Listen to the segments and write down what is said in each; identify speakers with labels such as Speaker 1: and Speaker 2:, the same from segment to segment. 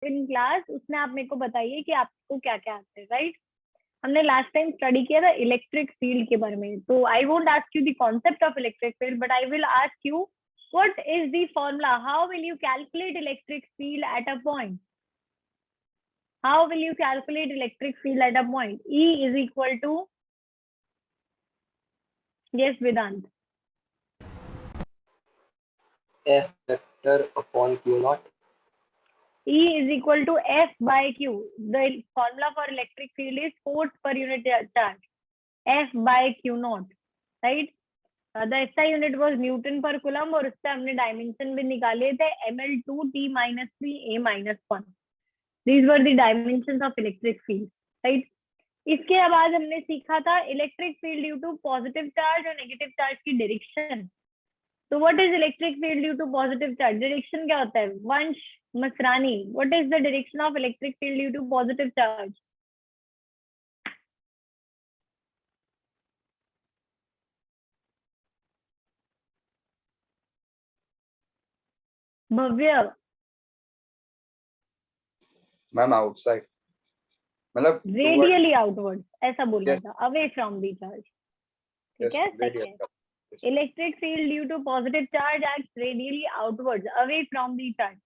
Speaker 1: In class, उसमें आप मेरे को बताइए कि आपको क्या क्या आता है, राइट? हमने लास्ट टाइम स्टडी किया था इलेक्ट्रिक फील्ड के बारे में, तो I won't ask you the concept of electric field, but I will ask you what is the formula, how will you calculate electric field at a point, how will you calculate electric field at a point? E is equal to, yes Vedant,
Speaker 2: F vector upon Q naught.
Speaker 1: E is equal to F by Q. The formula for electric field is force per unit charge, F by Q naught, right? The SI unit was Newton per Coulomb और उससे हमने dimension भी निकाले थे ml2 t-3 a-1. These were the dimensions of electric field, right? इसके बाद हमने सीखा था electric field due to positive charge और नेगेटिव चार्ज की डायरेक्शन. तो what is electric field due to positive charge? Direction क्या होता है? Vansh Masrani, what is the direction of electric field due to positive charge? Bhavya,
Speaker 3: ma'am outside, मतलब
Speaker 1: radially outward ऐसा बोलना था, अवे फ्रॉम द चार्ज. ठीक है, second, electric field due to positive charge acts radially outwards away from the charge.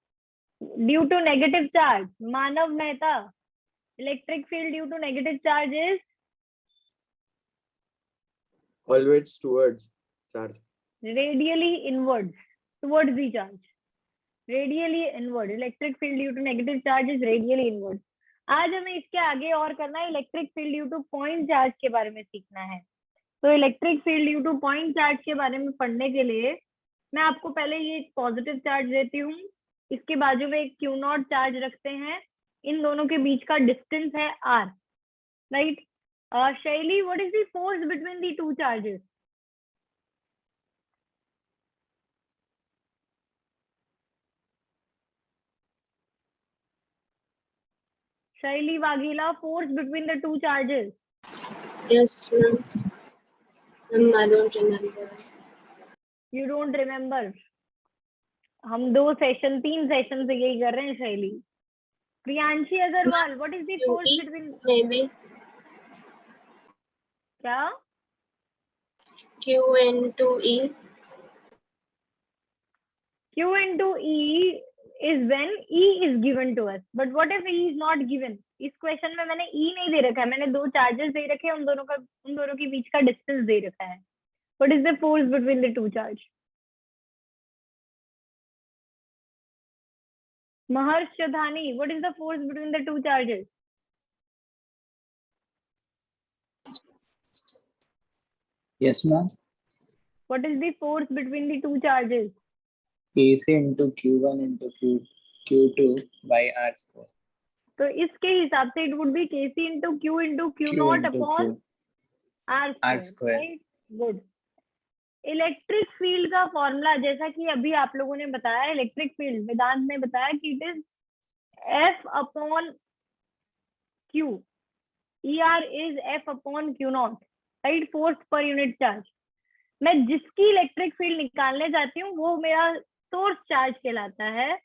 Speaker 1: Due to negative charge, Manav Mehta, electric field due to negative charge is
Speaker 2: Always towards charge.
Speaker 1: radially inwards towards the charge. Radially inward, electric field due to negative charge is radially inward. आज हमें इसके आगे और करना है, electric field due to point charge के बारे में सीखना है. तो electric field due to point charge के बारे में पढ़ने के लिए मैं आपको पहले ये पॉजिटिव चार्ज देती हूँ, इसके बाजू में एक क्यू नॉट चार्ज रखते हैं, इन दोनों के बीच का डिस्टेंस है r, राइट? शैली, what is the force between the two charges? Shaili Waghela, force between the two charges.
Speaker 4: Yes, ma'am. I don't remember.
Speaker 1: You don't remember? हम तीन सेशन से यही कर रहे हैं Shaily. Priyanshi Agarwal, what is the force between?
Speaker 4: Maybe.
Speaker 1: क्या?
Speaker 4: Q into E.
Speaker 1: Q into E is when E is given to us. But what if E is not given? इस question में मैंने E नहीं दे रखा है, मैंने दो चार्जेस दे रखे हैं, उन दोनों के बीच का डिस्टेंस दे रखा है. What is the force between the two charge? Maharsh Chadhani, what is the force between the two charges?
Speaker 5: Yes, ma'am.
Speaker 1: What is the force between the two charges?
Speaker 5: Kc into Q1 into Q2 by R square.
Speaker 1: तो इसके हिसाब से it would be Kc into Q naught upon R square. Right? Good. Electric field का formula जैसा कि अभी आप लोगों ने बताया, इलेक्ट्रिक फील्ड वेदांत ने बताया कि it is F upon Q. ER is F upon Q naught, right? Force per unit charge. मैं जिसकी इलेक्ट्रिक फील्ड निकालने जाती हूँ वो मेरा सोर्स चार्ज कहलाता है,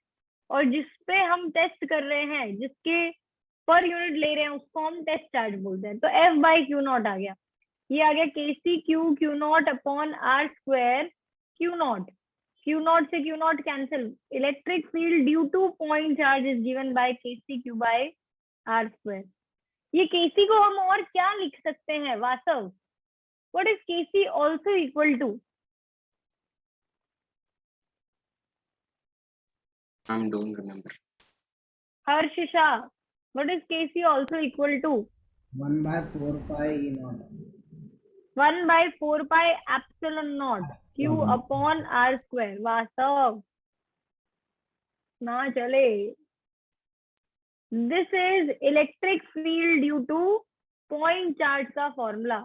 Speaker 1: और जिसपे हम टेस्ट कर रहे हैं, जिसके पर यूनिट ले रहे हैं, उसको हम टेस्ट चार्ज बोलते हैं. तो F by Q naught आ गया, ये आ गया Kc Q naught upon R square Q naught से Q naught cancel. Electric field due to point charge is given by Kc Q by R square. ये Kc को हम और क्या लिख सकते हैं वासव? What is Kc also equal to?
Speaker 2: I don't remember.
Speaker 1: Harshisha, what is Kc also equal to?
Speaker 6: 1 by 4 pi E naught.
Speaker 1: 1 by 4 pi epsilon naught Q upon R square. वास्तव ना चले. This is electric field due to point charge का formula.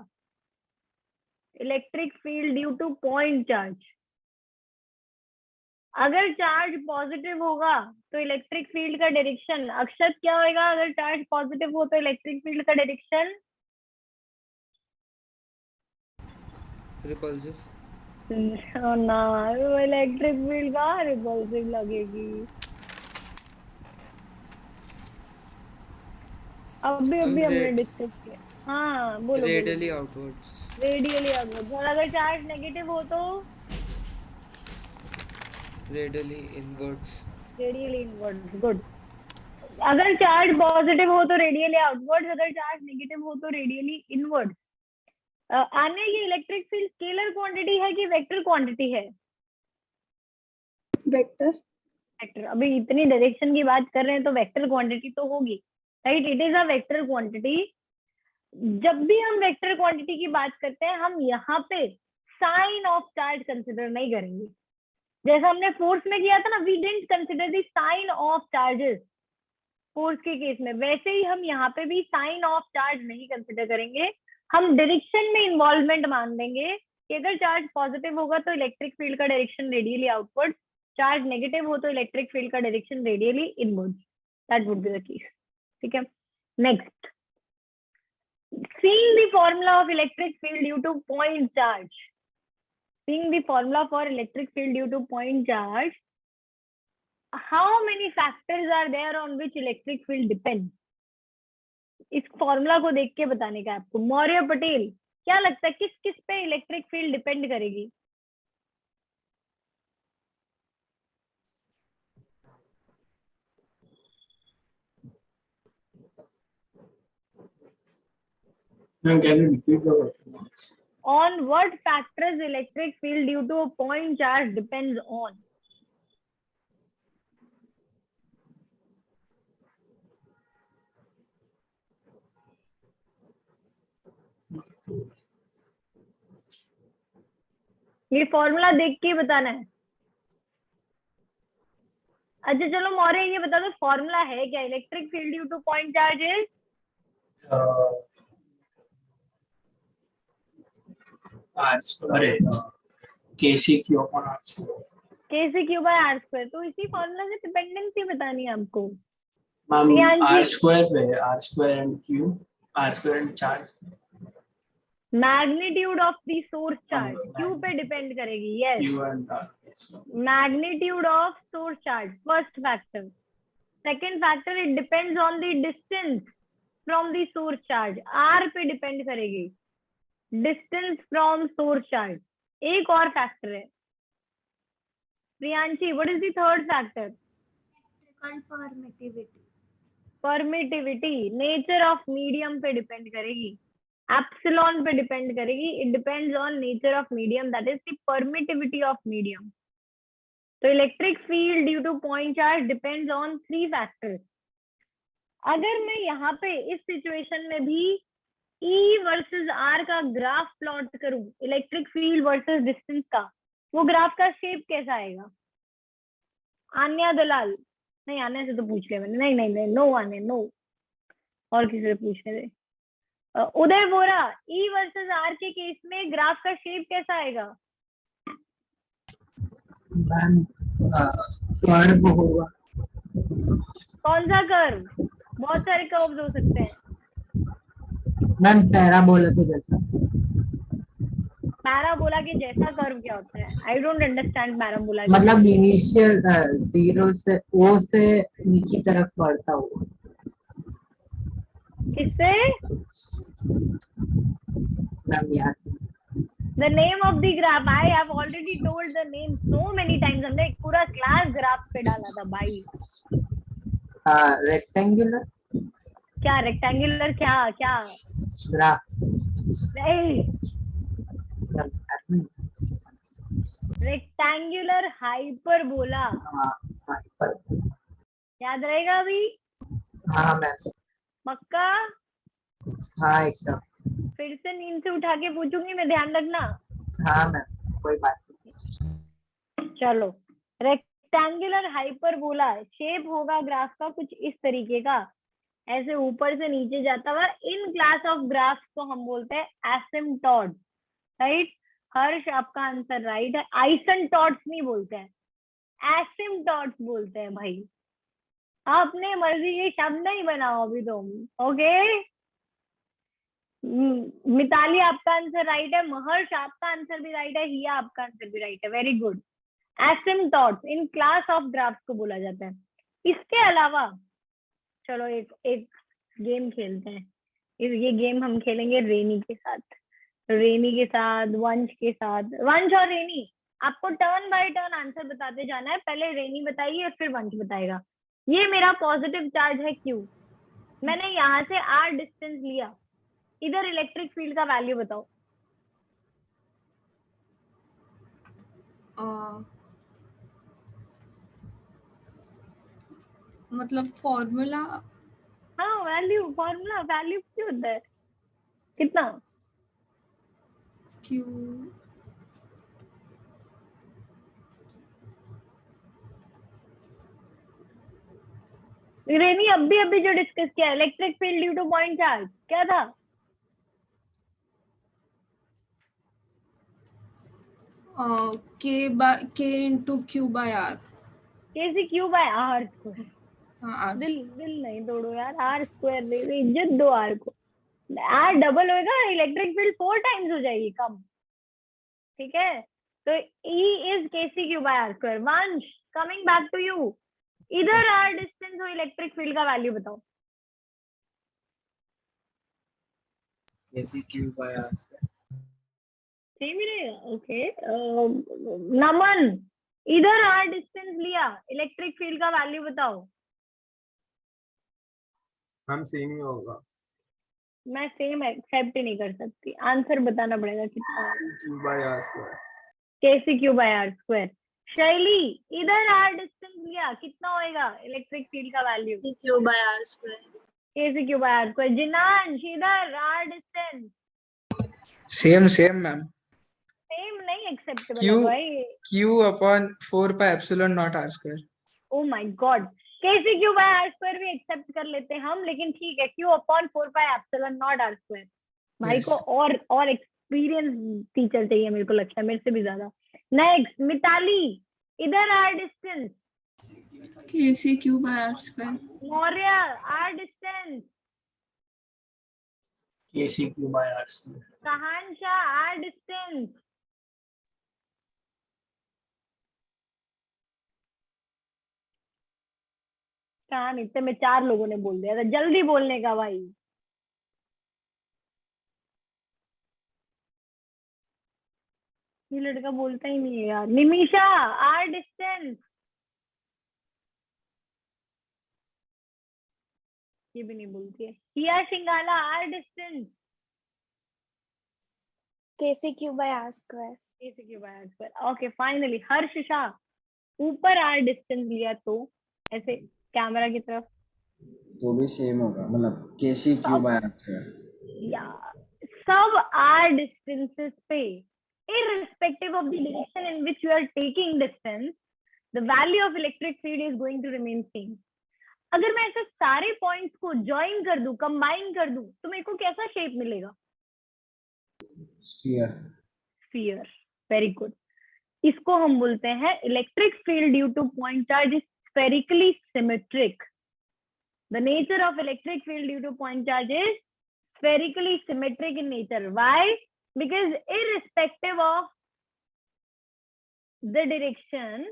Speaker 1: Electric field due to point charge. अगर charge positive होगा तो electric field का direction, अक्षत क्या होगा अगर चार्ज पॉजिटिव हो तो इलेक्ट्रिक फील्ड का डायरेक्शन?
Speaker 2: Repulsive.
Speaker 1: ना, इलेक्ट्रिक फील्ड का रिपल्सिव लगेगी. अभी अभी हमने
Speaker 7: red-
Speaker 1: डिस्कस किया। हाँ बोलो
Speaker 7: Radially outwards.
Speaker 1: Radially outward. और अगर चार्ज नेगेटिव हो तो
Speaker 7: Radially inwards.
Speaker 1: Radially inward. Good. अगर चार्ज पॉजिटिव हो तो रेडियली आउटवर्ड, अगर चार्ज नेगेटिव हो तो रेडियली इनवर्ड। आने ये इलेक्ट्रिक फील्ड स्केलर क्वांटिटी है कि वेक्टर क्वांटिटी है?
Speaker 4: वेक्टर।
Speaker 1: वेक्टर। अभी इतनी डायरेक्शन की बात कर रहे हैं तो वेक्टर क्वांटिटी तो होगी, right? It is a vector quantity. जब भी हम वेक्टर क्वांटिटी की बात करते हैं हम यहाँ पे साइन ऑफ चार्ज कंसिडर नहीं करेंगे। जैसा हमने फोर्स में किया था ना, we didn't consider the sign of charges force के केस में, वैसे ही हम यहाँ पे भी साइन ऑफ चार्ज नहीं कंसिडर करेंगे। हम डायरेक्शन में इन्वॉल्वमेंट मान देंगे कि अगर चार्ज पॉजिटिव होगा तो इलेक्ट्रिक फील्ड का direction radially outward, charge negative हो तो इलेक्ट्रिक फील्ड का direction radially inward. That would be the case. ठीक है, next. Seeing the formula of electric field due to point charge. Seeing the formula for electric field due to point charge. How many factors are there on which electric field depends? इस formula को देख के बताने का आपको। मौर्य पटेल, क्या लगता है किस किस पे इलेक्ट्रिक फील्ड डिपेंड करेगी?
Speaker 5: Ma'am, can you repeat the question?
Speaker 1: On what factors electric field due to a point charge depends on? ये फॉर्मूला देख के बताना है। अच्छा चलो मौर्य, ये बता दो फॉर्मूला है क्या? Electric field due to point charges
Speaker 5: R square KCQ upon R square.
Speaker 1: KCQ by R square। तो इसी फॉर्मूला से डिपेंडेंसी बतानी है आपको।
Speaker 5: Ma'am,
Speaker 1: प्रियांशी।
Speaker 5: R square पे R square and Q, R square and charge.
Speaker 1: Magnitude of the source charge Q पे depend करेगी। Yes,
Speaker 5: Q and R.
Speaker 1: Magnitude of source charge first factor. Second factor, it depends on the distance from the source charge. R पे depend करेगी, distance from source charge. एक और factor है Priyanshi, what is the third factor? Permittivity, nature of medium पे depend करेगी, epsilon पे depend करेगी। It depends on nature of medium, that is the permittivity of medium. तो electric field due to point charge depends on 3 factors. अगर मैं यहाँ पे इस सिचुएशन में भी E वर्सेस R का ग्राफ प्लॉट करूं, इलेक्ट्रिक फील्ड वर्सेस डिस्टेंस का, वो ग्राफ का शेप कैसा आएगा? आन्या दलाल, नहीं आन्या से तो पूछ लिया मैंने। नहीं नहीं नहीं, नो आन्या, नो, और किसी से पूछने दे। उदय बोरा, E वर्सेस R के केस में ग्राफ का शेप कैसा आएगा?
Speaker 6: मैम कर्व होगा।
Speaker 1: कौन सा कर्व? बहुत सारे कर्व्स हो सकते हैं।
Speaker 6: मैम पैराबोला के जैसा।
Speaker 1: पैराबोला के जैसा कर्व क्या होता है? I don't understand parabola.
Speaker 6: मतलब इनिशियल 0 से O से नीचे तरफ बढ़ता हुआ।
Speaker 1: किससे?
Speaker 6: मैम यार
Speaker 1: The name of the graph, I have already told the name so many times। हमने एक पूरा क्लास ग्राफ पे डाला था भाई।
Speaker 6: रेक्टेंगुलर।
Speaker 1: क्या रेक्टेंगुलर? क्या क्या
Speaker 6: ग्राफ
Speaker 1: नहीं, रेक्टेंगुलर हाइपरबोला। याद रहेगा अभी?
Speaker 6: हाँ मैम।
Speaker 1: पक्का?
Speaker 6: हाँ एकदम।
Speaker 1: फिर से नींद से उठा के पूछूंगी मैं, ध्यान रखना।
Speaker 6: हाँ मैम कोई बात नहीं।
Speaker 1: चलो, रेक्टेंगुलर हाइपरबोला शेप होगा ग्राफ का कुछ इस तरीके का, ऐसे ऊपर से नीचे जाता हुआ। इन क्लास ऑफ ग्राफ को हम बोलते हैं एसिम्पटॉट, राइट? हर्ष आपका आंसर राइट है। आइसेंटॉट्स नहीं बोलते हैं, एसिम्पटॉट्स बोलते हैं भाई। अपने मर्जी के शब्द नहीं बनाओ अभी तुम, ओके? मिताली आपका आंसर राइट है, महर्ष आपका आंसर भी राइट है, हिया आपका आंसर भी राइट है। Very good. Asymptotes in class of graphs को बोला जाता है। इसके अलावा चलो एक गेम खेलते हैं। ये गेम हम खेलेंगे रेनी के साथ, वंश के साथ। वंश और रेनी, आपको टर्न बाय टर्न आंसर बताते जाना है। पहले रेनी बताइए और फिर वंश बताएगा। ये मेरा पॉजिटिव चार्ज है Q। मैंने यहाँ से R डिस्टेंस लिया, इधर इलेक्ट्रिक फील्ड का वैल्यू बताओ।
Speaker 8: मतलब फॉर्मूला,
Speaker 1: हाँ फॉर्मूला वैल्यू क्यों होता है, कितना?
Speaker 8: Q
Speaker 1: रेनी अभी जो डिस्कस किया, electric field due to point charge, क्या था?
Speaker 8: K into Q by R।
Speaker 1: KC by R square.
Speaker 8: हाँ, R।
Speaker 1: दिल नहीं तोड़ो यार, R स्क्वायर दे दे, इज्जत दो R को। R डबल होगा, इलेक्ट्रिक फील्ड 4 टाइम्स हो जाएगी कम, ठीक है? तो E is KC by R square. Vansh, coming back to you, इधर R डिस्टेंस हो, इलेक्ट्रिक फील्ड का वैल्यू बताओ।
Speaker 5: KC by R square।
Speaker 1: Same ही रहेगा, ओके। नमन, इधर R डिस्टेंस लिया, इलेक्ट्रिक फील्ड का वैल्यू बताओ।
Speaker 9: हम सेम ही होगा।
Speaker 1: मैं सेम एक्सेप्ट ही नहीं कर सकती, आंसर बताना पड़ेगा कितना है।
Speaker 9: Q by R square।
Speaker 1: KC by R square. Shaili, इधर R डिस्टेंस लिया, कितना होएगा इलेक्ट्रिक फील्ड का value?
Speaker 4: Q by R square।
Speaker 1: KC by R square. Jinansh, इधर R distance
Speaker 5: same ma'am.
Speaker 1: Same नहीं एक्सेप्टेबल है भाई।
Speaker 5: Q upon 4 pi epsilon naught R square।
Speaker 1: Oh my God, KC by R square भी accept कर लेते हैं हम, लेकिन ठीक है, Q upon 4 pi epsilon naught R square. भाई को और एक्सपीरियंस टीचर चाहिए, मेरे को लगता है, मेरे से भी ज्यादा। नेक्स्ट, मिताली, इधर R distance.
Speaker 8: KC by R square।
Speaker 1: Maurya, R distance.
Speaker 5: KC by R square।
Speaker 1: Kahansha, R distance. Kahan, इतने में 4 लोगों ने बोल दिया था, जल्दी बोलने का भाई। ये लड़का बोलता ही नहीं है यार। Nimisha, R distance. ये भी नहीं बोलती है। Kiya Singala, R distance.
Speaker 4: KC by R square।
Speaker 1: KC by R square. Okay, finally Harshisha, ऊपर R डिस्टेंस लिया तो ऐसे कैमरा की तरफ,
Speaker 10: तो भी सेम होगा, मतलब KC by R square।
Speaker 1: या सब R डिस्टेंसेस पे, irrespective of the direction in which you are taking distance, the value of electric field is going to remain same. अगर मैं ऐसे सारे पॉइंट्स को ज्वाइन कर दूं, कंबाइन कर दूं, तो मेरे को कैसा शेप मिलेगा?
Speaker 10: स्फीयर।
Speaker 1: Sphere, very good. इसको हम बोलते हैं electric field due to point charge is spherically symmetric. The nature of electric field due to point charge is spherically symmetric in nature. Why? Because irrespective of the direction,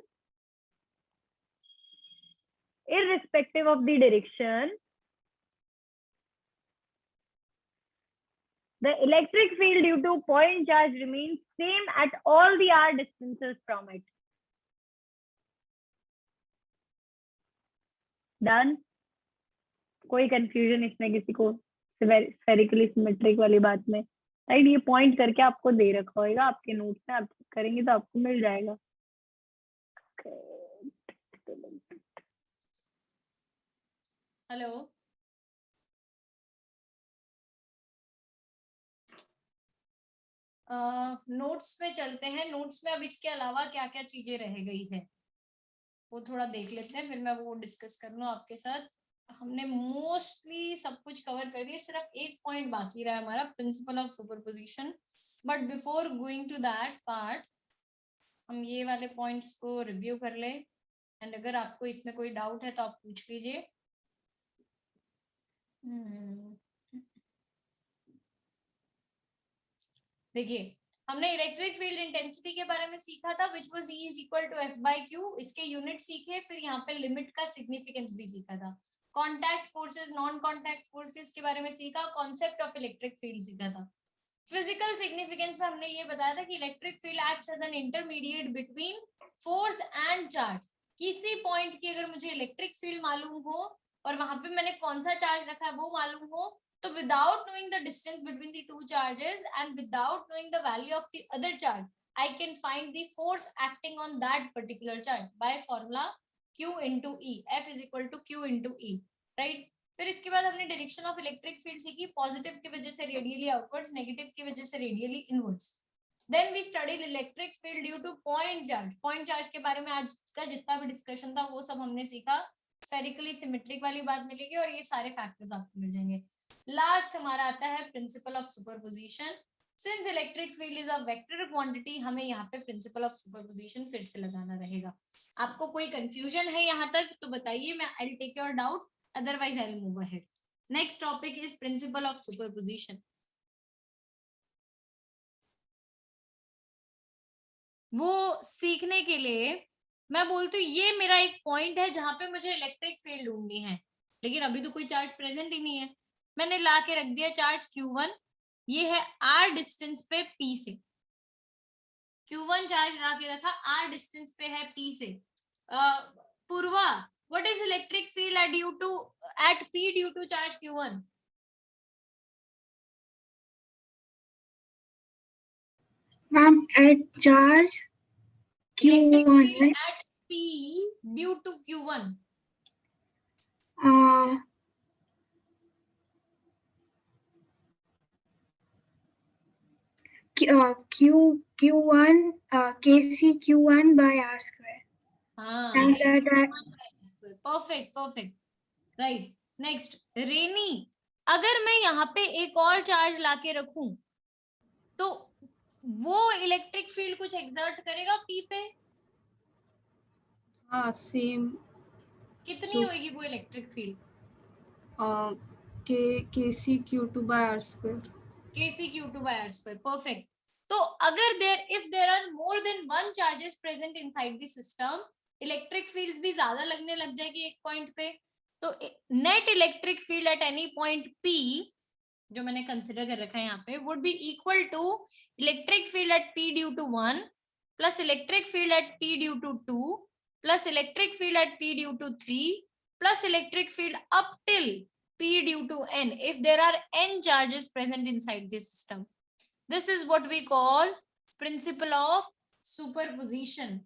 Speaker 1: the electric field due to point charge remains same at all the R distances from it. Done? कोई confusion इसमें किसी को spherically symmetric वाली बात में? Right, ये point करके आपको दे रखा होगा आपके नोट्स में, आप करेंगे तो आपको मिल जाएगा।
Speaker 11: हेलो, नोट्स पे चलते हैं। नोट्स में अब इसके अलावा क्या क्या चीजें रह गई है वो थोड़ा देख लेते हैं, फिर मैं वो डिस्कस कर लूं आपके साथ। हमने मोस्टली सब कुछ कवर कर दिया, सिर्फ एक पॉइंट बाकी रहा हमारा, principle of superposition. But before going to that part, हम ये वाले पॉइंट्स को रिव्यू कर लें, एंड अगर आपको इसमें कोई डाउट है तो आप पूछ लीजिए। देखिए, हमने इलेक्ट्रिक फील्ड इंटेंसिटी के बारे में सीखा था, which was E is equal to F by Q। इसके यूनिट सीखे, फिर यहाँ पे लिमिट का सिग्निफिकेंस भी सीखा था। Contact forces, non contact forces के बारे में सीखा, कॉन्सेप्ट ऑफ इलेक्ट्रिक फील्ड सीखा था। फिजिकल सिग्निफिकेंस में हमने ये बताया था कि electric field acts as an intermediate between force and charge. किसी पॉइंट की अगर मुझे इलेक्ट्रिक फील्ड मालूम हो और वहां पे मैंने कौन सा चार्ज रखा है वो मालूम हो, तो without knowing the distance between the two charges and without knowing the value of the other charge, I can find the force acting on that particular charge by formula Q into E. F is equal to Q into E, right? फिर इसके बाद हमने direction of electric field सीखी, positive की वजह से radially outwards, negative की वजह से radially inwards. Then we studied electric field due to point charge. Point charge के बारे में आज का जितना भी डिस्कशन था वो सब हमने सीखा। स्फेरिकली सिमेट्रिक वाली बात मिलेगी और ये सारे फैक्टर्स आपको मिल जाएंगे। लास्ट हमारा आता है principal of superposition. Since electric field is a vector quantity, हमें यहाँ पे प्रिंसिपल ऑफ सुपरपोजिशन फिर से लगाना रहेगा। आपको कोई कंफ्यूजन है यहाँ तक तो बताइए, मैं I will take your doubt, otherwise I will move ahead. Next topic is principle of superposition. वो सीखने के लिए मैं बोलती हूँ ये मेरा एक पॉइंट है जहां पे मुझे इलेक्ट्रिक फील्ड ढूंढनी है, लेकिन अभी तो कोई चार्ज प्रेजेंट ही नहीं है। मैंने ला के रख दिया चार्ज Q1, ये है R डिस्टेंस पे P से। Q1 चार्ज ला के रखा, R डिस्टेंस पे है P से। Purva, what is electric field at P due to charge Q1?
Speaker 4: Ma'am, at charge
Speaker 11: Electric
Speaker 4: Q1,
Speaker 11: field at P due to Q1.
Speaker 4: Q1 KC Q1 by R square.
Speaker 11: हाँ,
Speaker 4: And that
Speaker 11: perfect, right. Next, रेनी, अगर मैं यहाँ पे एक और charge लाके रखूं तो वो इलेक्ट्रिक फील्ड कुछ एक्सर्ट करेगा P पे?
Speaker 8: हाँ सेम।
Speaker 11: कितनी होगी वो electric field?
Speaker 8: KC Q2 by R square.
Speaker 11: KC Q2 by R square, perfect. तो अगर if there are more than one charges present inside the system, electric fields भी ज्यादा लगने लग जाएगी एक पॉइंट पे। तो net electric field at any point P जो मैंने कंसिडर कर रखा है यहाँ पे would be equal to electric field at P due to 1 plus electric field at P due to 2 plus electric field at P due to 3 plus electric field up till P due to n if there are n charges present inside the system. This is what we call principle of superposition.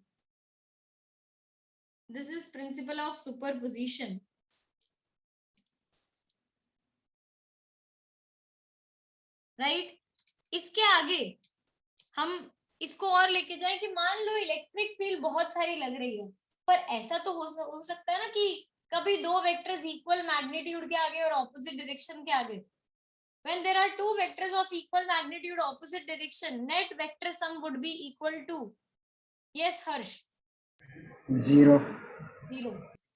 Speaker 11: This is principle of superposition. Right इसके आगे हम इसको और लेके जाए कि मान लो इलेक्ट्रिक फील्ड बहुत सारी लग रही है, पर ऐसा तो हो सकता है ना कि कभी दो वेक्टर्स इक्वल मैग्नीट्यूड के आगे और ऑपोजिट डायरेक्शन के आगे। When there are two vectors of equal magnitude opposite direction, net vector sum would be equal to, yes Harsh,
Speaker 10: 0.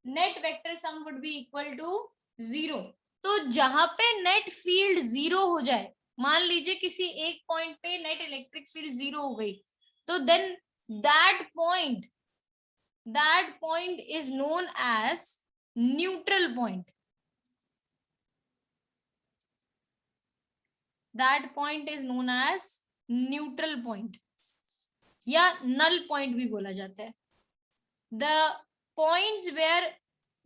Speaker 11: Net vector sum would be equal to 0. तो जहां पे net field 0 हो जाए, मान लीजिए किसी एक पॉइंट पे नेट इलेक्ट्रिक फील्ड 0 हो गई, तो then that point is known as neutral point. That point is known as neutral point या null point भी बोला जाता है। The points where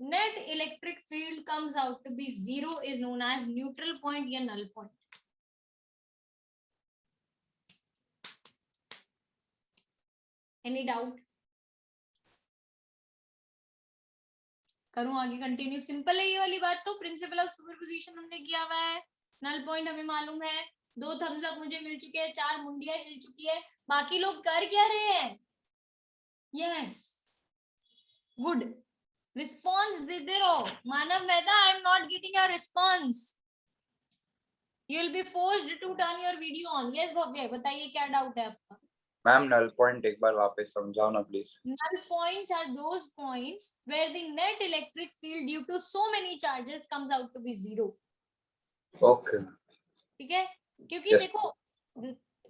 Speaker 11: net electric field comes out to be 0 is known as neutral point या null point. Any doubt? करूं आगे continue? Simple है ये वाली बात। तो प्रिंसिपल ऑफ सुपरपोजिशन हमने किया हुआ है, नल पॉइंट हमें मालूम है, 2 थम्स अप मुझे मिल चुके हैं, 4 मुंडियां हिल चुकी है। बाकी लोग कर क्या रहे हैं? यस गुड, रिस्पॉन्स दे रहो। Manav Mehta, I am not getting your response, you will be forced to turn your video on. Yes Bhavya, बताइए क्या डाउट है आपका?
Speaker 3: मैम नल पॉइंट एक बार वापस समझाओ ना please.
Speaker 11: Null points are those points where the net electric field due to so many charges comes out to be 0.
Speaker 3: Okay
Speaker 11: ठीक है, क्योंकि देखो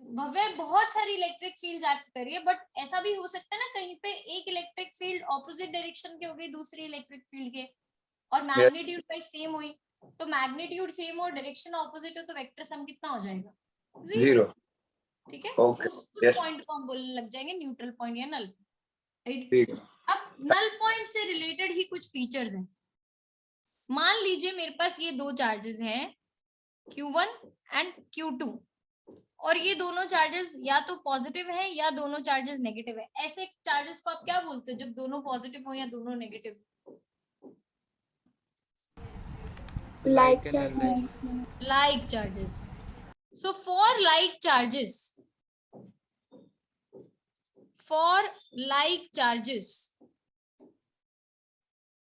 Speaker 11: भव्य बहुत सारी इलेक्ट्रिक फील्ड्स एक्ट कर रही है, बट ऐसा भी हो सकता है ना कहीं पे एक इलेक्ट्रिक फील्ड ऑपोजिट डायरेक्शन के हो गई दूसरी इलेक्ट्रिक फील्ड के, और मैग्नीट्यूड वाइज सेम हुई, तो मैग्नीट्यूड सेम और डायरेक्शन ऑपोजिट हो तो वेक्टर सम कितना हो जाएगा?
Speaker 3: 0.
Speaker 11: ठीक है,
Speaker 3: Okay.
Speaker 11: उस
Speaker 3: Yes.
Speaker 11: पॉइंट को हम बोलने लग जाएंगे न्यूट्रल पॉइंट या नल।
Speaker 3: ठीक है.
Speaker 11: अब नल पॉइंट से रिलेटेड ही कुछ फीचर्स हैं। मान लीजिए मेरे पास ये दो चार्जेस हैं Q1 एंड Q2, और ये दोनों चार्जेस या तो पॉजिटिव है या दोनों चार्जेस नेगेटिव है। ऐसे चार्जेस को आप क्या बोलते हो जब दोनों पॉजिटिव हो या दोनों negative?
Speaker 7: Like and unlike.
Speaker 11: Like charges. So for like charges,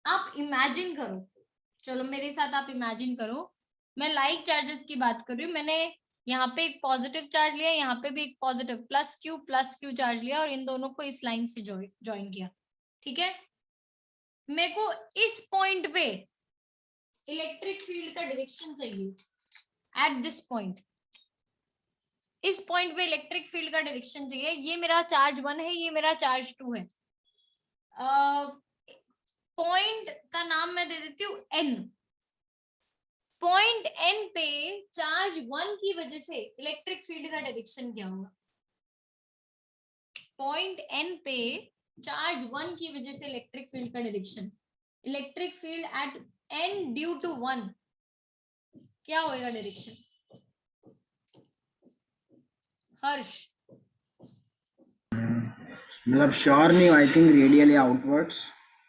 Speaker 11: आप इमेजिन करो, चलो मेरे साथ आप इमेजिन करो, मैं लाइक चार्जेस की बात कर रही हूँ। मैंने यहाँ पे एक पॉजिटिव चार्ज लिया, यहाँ पे भी एक पॉजिटिव प्लस क्यू चार्ज लिया और इन दोनों को इस लाइन से ज्वाइन किया। ठीक है, मेरे को इस पॉइंट पे इलेक्ट्रिक फील्ड का डायरेक्शन चाहिए। एट दिस पॉइंट, इस पॉइंट पे इलेक्ट्रिक फील्ड का डायरेक्शन चाहिए। ये मेरा चार्ज 1 है, ये मेरा चार्ज 2 है। पॉइंट का नाम मैं दे देती हूँ N। पॉइंट N पे चार्ज 1 की वजह से इलेक्ट्रिक फील्ड का डायरेक्शन क्या होगा? पॉइंट N पे चार्ज 1 की वजह से इलेक्ट्रिक फील्ड का direction, electric field at N due to 1 क्या होएगा डायरेक्शन? हर्ष,
Speaker 10: मतलब श्योर नहीं, आई थिंक रेडियली आउटवर्ड्स।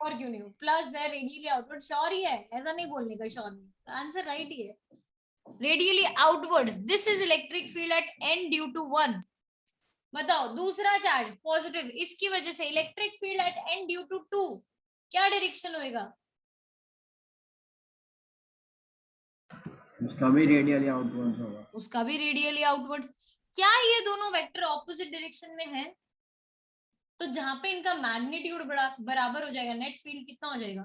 Speaker 11: और क्यों नहीं हो? प्लस है, रेडियली आउटवर्ड, श्योर ही है, ऐसा नहीं बोलने का श्योर नहीं, आंसर राइट ही है, radially outwards. This is electric field at N due to 1। बताओ दूसरा चार्ज पॉजिटिव, इसकी वजह से electric field at N due to 2 क्या डायरेक्शन होएगा?
Speaker 10: उसका भी रेडियली आउटवर्ड्स होगा।
Speaker 11: उसका भी रेडियली आउटवर्ड्स। क्या ये दोनों वेक्टर ऑपोजिट डायरेक्शन में है? तो जहां पे इनका मैग्नीट्यूड बराबर हो जाएगा, नेट फील्ड कितना हो जाएगा?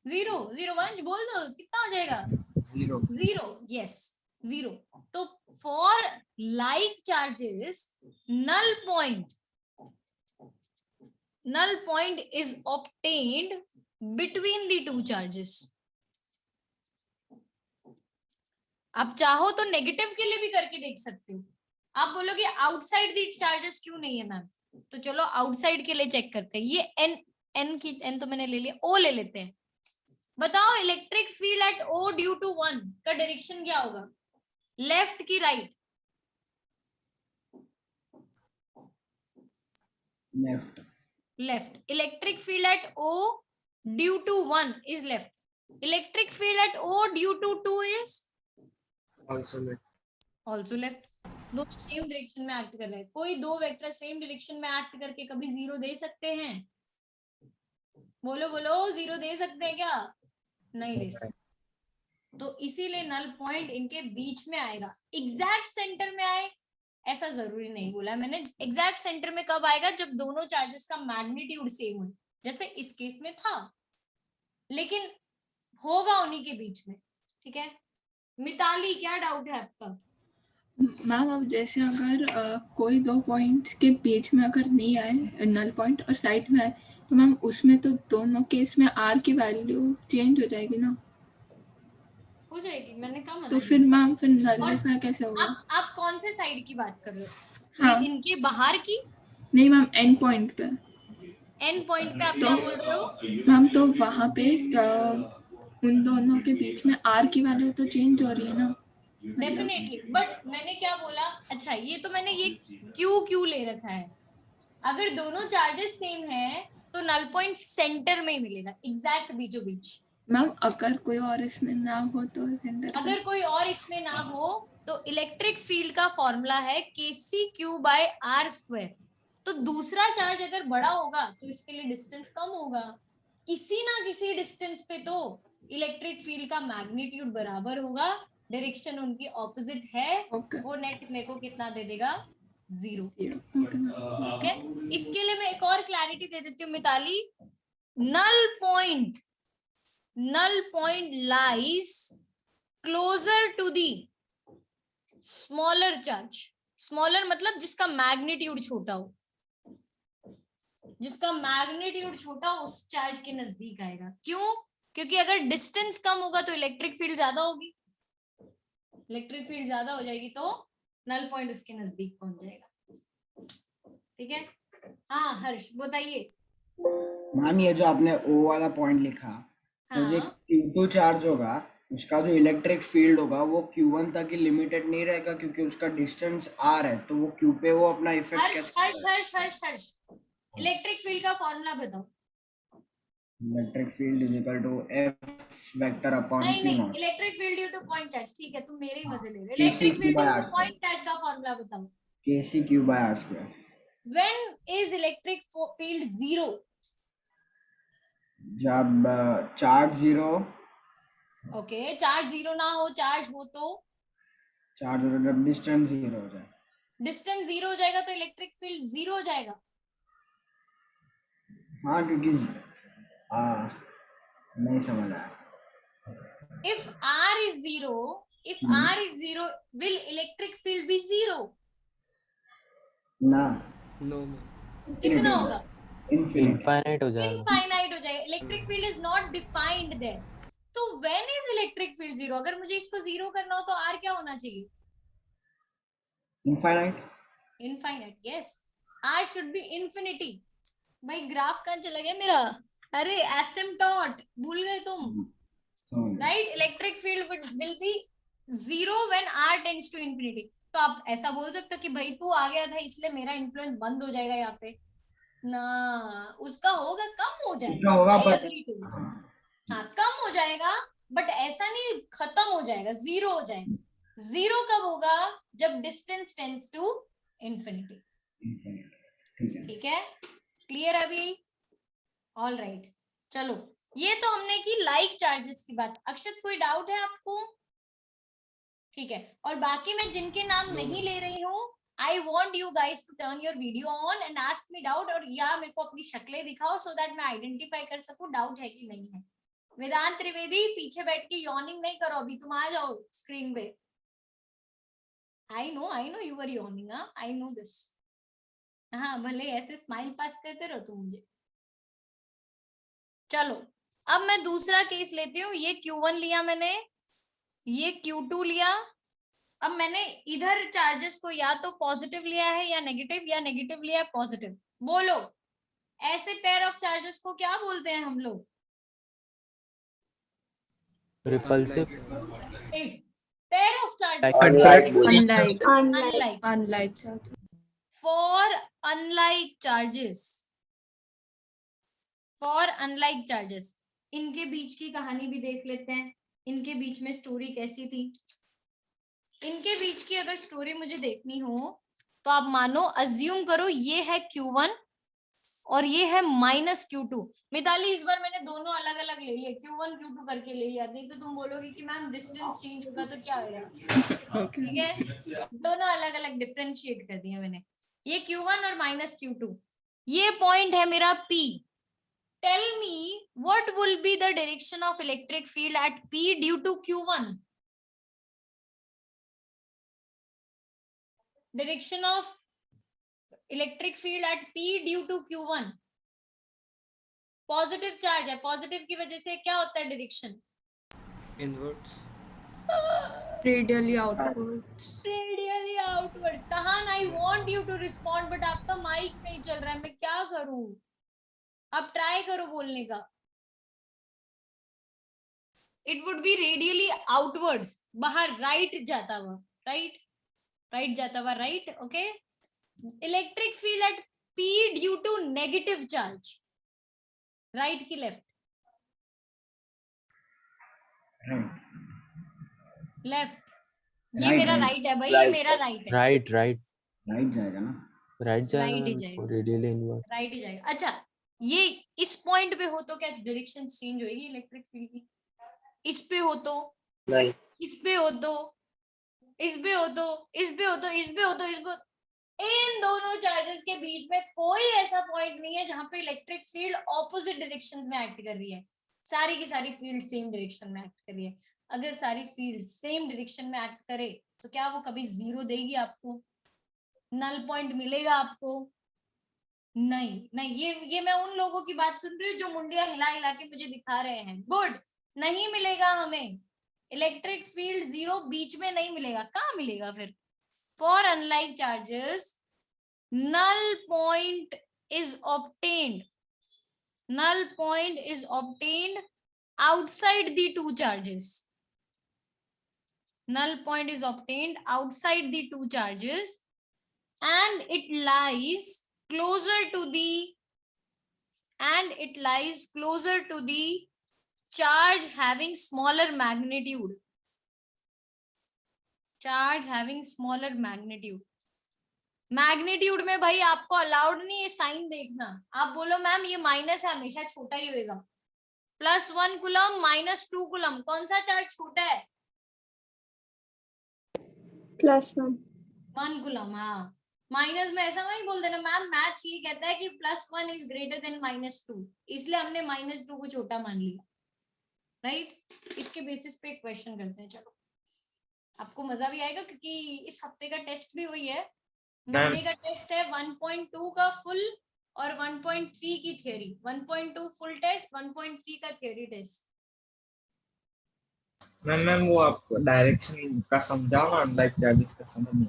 Speaker 11: 0 वंश बोल दो कितना हो जाएगा? 0 यस 0। तो for like charges null point is obtained between the two charges। आप चाहो तो नेगेटिव के लिए भी करके देख सकते हो। आप बोलोगे आउटसाइड दी चार्जेस क्यों नहीं है मैम, तो चलो आउटसाइड के लिए चेक करते हैं। ये एन तो मैंने ले लिया, ओ ले लेते हैं। बताओ electric field at O due to 1 का डायरेक्शन क्या होगा? लेफ्ट की right? Left. Electric field at O due to 1 is left. Electric field at O due to 2 is also left. दोनों सेम डायरेक्शन में एक्ट कर रहे हैं। कोई दो वेक्टर सेम डायरेक्शन में एक्ट करके कभी 0 दे सकते हैं? बोलो बोलो 0 दे सकते हैं क्या? नहीं दे सकते। तो इसीलिए नल पॉइंट इनके बीच में आएगा। एग्जैक्ट सेंटर में आए ऐसा जरूरी नहीं बोला मैंने। एग्जैक्ट सेंटर में कब आएगा? जब दोनों चार्जेस का मैग्नीट्यूड सेम हो, जैसे इस केस में था, लेकिन होगा उन्हीं के बीच में। ठीक है, मिताली क्या डाउट है आपका?
Speaker 4: मैम अब जैसे अगर कोई दो पॉइंट्स के बीच में अगर नहीं आए नल पॉइंट और साइड में आए तो मैम उसमें तो दोनों केस में R की वैल्यू चेंज हो जाएगी ना?
Speaker 11: हो जाएगी, मैंने कहा
Speaker 4: तो फिर मैम फिर नलिफाई कैसे होगा?
Speaker 11: आप कौन से साइड की बात कर रहे हो?
Speaker 4: हाँ।
Speaker 11: इनके बाहर की?
Speaker 4: नहीं मैम एंड पॉइंट पे।
Speaker 11: एंड पॉइंट पे आप क्या बोल रहे हो?
Speaker 4: मैम तो वहां पे उन दोनों के बीच में R की वैल्यू तो चेंज हो रही है ना?
Speaker 11: डेफिनेटली, बट मैंने क्या बोला? अच्छा ये तो मैंने ये क्यू ले रखा है। अगर दोनों चार्जेस सेम है तो नल पॉइंट सेंटर में ही मिलेगा, एग्जैक्ट बीचों बीच।
Speaker 4: मैम अगर कोई और इसमें ना हो तो सेंटर,
Speaker 11: अगर कोई और इसमें ना हो तो इलेक्ट्रिक फील्ड का फॉर्मूला है kcq/r²। तो दूसरा चार्ज अगर बड़ा होगा तो इसके लिए डिस्टेंस कम होगा। किसी ना किसी डिस्टेंस पे तो इलेक्ट्रिक फील्ड का मैग्नीट्यूड बराबर होगा, डायरेक्शन उनकी ऑपोजिट है। वो नेट मेरे को कितना दे देगा? 0। ठीक है, इसके लिए मैं एक और क्लैरिटी दे देती हूँ Mitali. Null point lies closer to the smaller charge. Smaller मतलब जिसका मैग्नीट्यूड छोटा हो। जिसका मैग्नीट्यूड छोटा उस चार्ज के नजदीक आएगा। क्यों? क्योंकि अगर डिस्टेंस कम होगा तो इलेक्ट्रिक फील्ड ज्यादा होगी, इलेक्ट्रिक फील्ड ज्यादा हो जाएगी तो नल पॉइंट उसके नजदीक पहुंच जाएगा। ठीक है, हाँ हर्ष बताइए।
Speaker 10: मैम ये जो आपने O वाला पॉइंट लिखा, तो जो
Speaker 11: हाँ
Speaker 10: Q2 चार्ज होगा उसका जो इलेक्ट्रिक फील्ड होगा वो Q1 तक ही लिमिटेड नहीं रहेगा, क्योंकि उसका डिस्टेंस R है, तो वो Q पे वो अपना इफेक्ट
Speaker 11: हर्ष
Speaker 10: कैसे
Speaker 11: हर्ष हर्ष हर्ष हर्ष इलेक्ट्रिक फील्ड का फॉर्मूला बताओ।
Speaker 10: Electric field is equal to F vector upon
Speaker 11: नहीं
Speaker 10: P
Speaker 11: नहीं,
Speaker 10: not
Speaker 11: electric field due to point charge, ठीक है तुम मेरे ही मजे ले रहे हो।
Speaker 10: KC
Speaker 11: electric
Speaker 10: Q
Speaker 11: field
Speaker 10: by
Speaker 11: due
Speaker 10: R
Speaker 11: to
Speaker 10: square,
Speaker 11: point charge का फॉर्मूला बताओ।
Speaker 10: KC Q by R square.
Speaker 11: When is electric field zero?
Speaker 10: जब charge zero,
Speaker 11: okay, charge zero ना हो, चार्ज हो तो
Speaker 10: चार्ज हो जब डिस्टेंस जीरो हो जाए।
Speaker 11: डिस्टेंस जीरो हो जाएगा तो इलेक्ट्रिक फील्ड जीरो हो जाएगा।
Speaker 10: हाँ क्योंकि नहीं समझ आया।
Speaker 11: If R is zero, if R is zero, will electric field be zero?
Speaker 10: ना,
Speaker 3: No.
Speaker 11: कितना होगा?
Speaker 5: इनफाइनाइट हो जाएगा।
Speaker 11: इनफाइनाइट हो जाएगा। Electric field is not defined there. तो when is electric field zero? अगर मुझे इसको जीरो करना हो तो R क्या होना चाहिए?
Speaker 10: Infinite.
Speaker 11: Infinite, yes. R should be infinity. भाई ग्राफ कहाँ चला गया मेरा? अरे एसिम्पटोट भूल गए तुम, right? Electric field will be zero when R tends to infinity. तो आप ऐसा बोल सकते हो कि भाई तू आ गया था इसलिए मेरा इन्फ्लुएंस बंद हो जाएगा यहाँ पे ना, उसका होगा, कम हो जाएगा।
Speaker 10: होगा
Speaker 11: I
Speaker 10: पर
Speaker 11: agree to it. हाँ कम हो जाएगा, बट ऐसा नहीं खत्म हो जाएगा, जीरो हो जाएगा। जीरो कब होगा? जब डिस्टेंस टेंड्स टू इंफिनिटी। ठीक है, क्लियर अभी? ऑल राइट, चलो ये तो हमने की लाइक चार्जेस की बात। अक्षत कोई डाउट है आपको? ठीक है, और बाकी मैं जिनके नाम नहीं ले रही हूँ, I want you guys to turn your video on and ask me doubt, और या मेरे को अपनी शक्लें दिखाओ सो दैट मैं आइडेंटिफाई कर सकूं डाउट है कि नहीं है। वेदांत त्रिवेदी पीछे बैठ के यॉर्निंग नहीं करो, अभी तुम आ जाओ स्क्रीन पे। I know you are yawning, I know this. हाँ भले ऐसे स्माइल पास करते रहो तुम मुझे। चलो अब मैं दूसरा केस लेती हूँ। ये Q1 लिया मैंने, ये Q2 लिया। अब मैंने इधर चार्जेस को या तो पॉजिटिव लिया है या नेगेटिव लिया है पॉजिटिव। बोलो ऐसे पेयर ऑफ चार्जेस को क्या बोलते हैं हम लोग?
Speaker 5: Repulsive.
Speaker 11: Pair of charges
Speaker 8: Unlike.
Speaker 11: Unlike for unlike charges. इनके बीच की कहानी भी देख लेते हैं, इनके बीच में स्टोरी कैसी थी। इनके बीच की अगर स्टोरी मुझे देखनी हो तो आप मानो अज्यूम करो ये है Q1 और ये है -Q2। मिताली इस बार मैंने दोनों अलग अलग ले लिए, Q1 Q2 करके ले लिया, नहीं तो तुम बोलोगे कि मैम डिस्टेंस चेंज होगा तो क्या होगा। ठीक है, दोनों अलग अलग डिफरेंशिएट कर दिया मैंने। ये Q1 और -Q2, ये पॉइंट है मेरा P। Tell me what will be the direction of electric field at P due to Q1? Direction of electric field at P due to Q1। Positive charge है, positive की वजह से क्या होता है direction?
Speaker 3: Inwards.
Speaker 8: Radially outwards.
Speaker 11: Radially outwards. Kahan I want you to respond, but आपका mic नहीं चल रहा है, मैं क्या करूं? आप ट्राई करो बोलने का। It would be radially outwards, बाहर राइट जाता हुआ, राइट जाता हुआ, right. Okay, electric field at P due to negative charge, right की लेफ्ट? लेफ्ट। ये मेरा राइट है भाई, ये मेरा राइट है।
Speaker 5: राइट
Speaker 10: जाएगा ना,
Speaker 5: राइट
Speaker 11: राइट ही
Speaker 5: जाएगा
Speaker 11: जाएगा,
Speaker 5: रेडियली इनवर्ड।
Speaker 11: राइट ही जाएगा। अच्छा ये इस पॉइंट पे हो तो क्या डायरेक्शन चेंज होगी इलेक्ट्रिक फील्ड की? इस पे हो तो
Speaker 2: नहीं,
Speaker 11: इस पे हो तो इस पे हो तो इस पे हो तो इस पे हो तो इस पे, इन दोनों चार्जेस के बीच में कोई ऐसा पॉइंट नहीं है जहां पे इलेक्ट्रिक फील्ड ऑपोजिट डायरेक्शंस में एक्ट कर रही है। सारी की सारी फील्ड सेम डायरेक्शन में एक्ट कर रही है। अगर सारी फील्ड सेम डायरेक्शन में एक्ट करे तो क्या वो कभी जीरो देगी आपको? नल पॉइंट मिलेगा आपको? नहीं नहीं, ये मैं उन लोगों की बात सुन रही हूँ जो मुंडिया हिला हिला के मुझे दिखा रहे हैं। गुड, नहीं मिलेगा हमें इलेक्ट्रिक फील्ड जीरो, बीच में नहीं मिलेगा, कहाँ मिलेगा फिर? For unlike charges null point is obtained, null point is obtained outside the two charges, null point is obtained outside the two charges and it lies closer to the charge having smaller magnitude, charge having smaller magnitude। Magnitude में भाई आपको allowed नहीं है sign देखना। आप बोलो ma'am ये minus है, हमेशा छोटा ही होगा। +1 कूलम -2 कूलम, कौन सा चार्ज छोटा है?
Speaker 7: +1
Speaker 11: 1 कूलम। हाँ, माइनस में ऐसा नहीं बोल देना मैम, मैथ्स ये कहता है कि +1 इज ग्रेटर देन -2, इसलिए हमने -2 को छोटा मान लिया, राइट? इसके बेसिस पे क्वेश्चन करते हैं। चलो, आपको मजा भी आएगा क्योंकि इस हफ्ते का टेस्ट भी वही है। मंडे का टेस्ट है 1.2 का फुल और 1.3 की थ्योरी। 1.2 फुल टेस्ट, 1.3 का थ्योरी टेस्ट।
Speaker 3: मैम वो आपको डायरेक्शन का समझाओ ना, अनलाइक चार्जेस का समझ नहीं।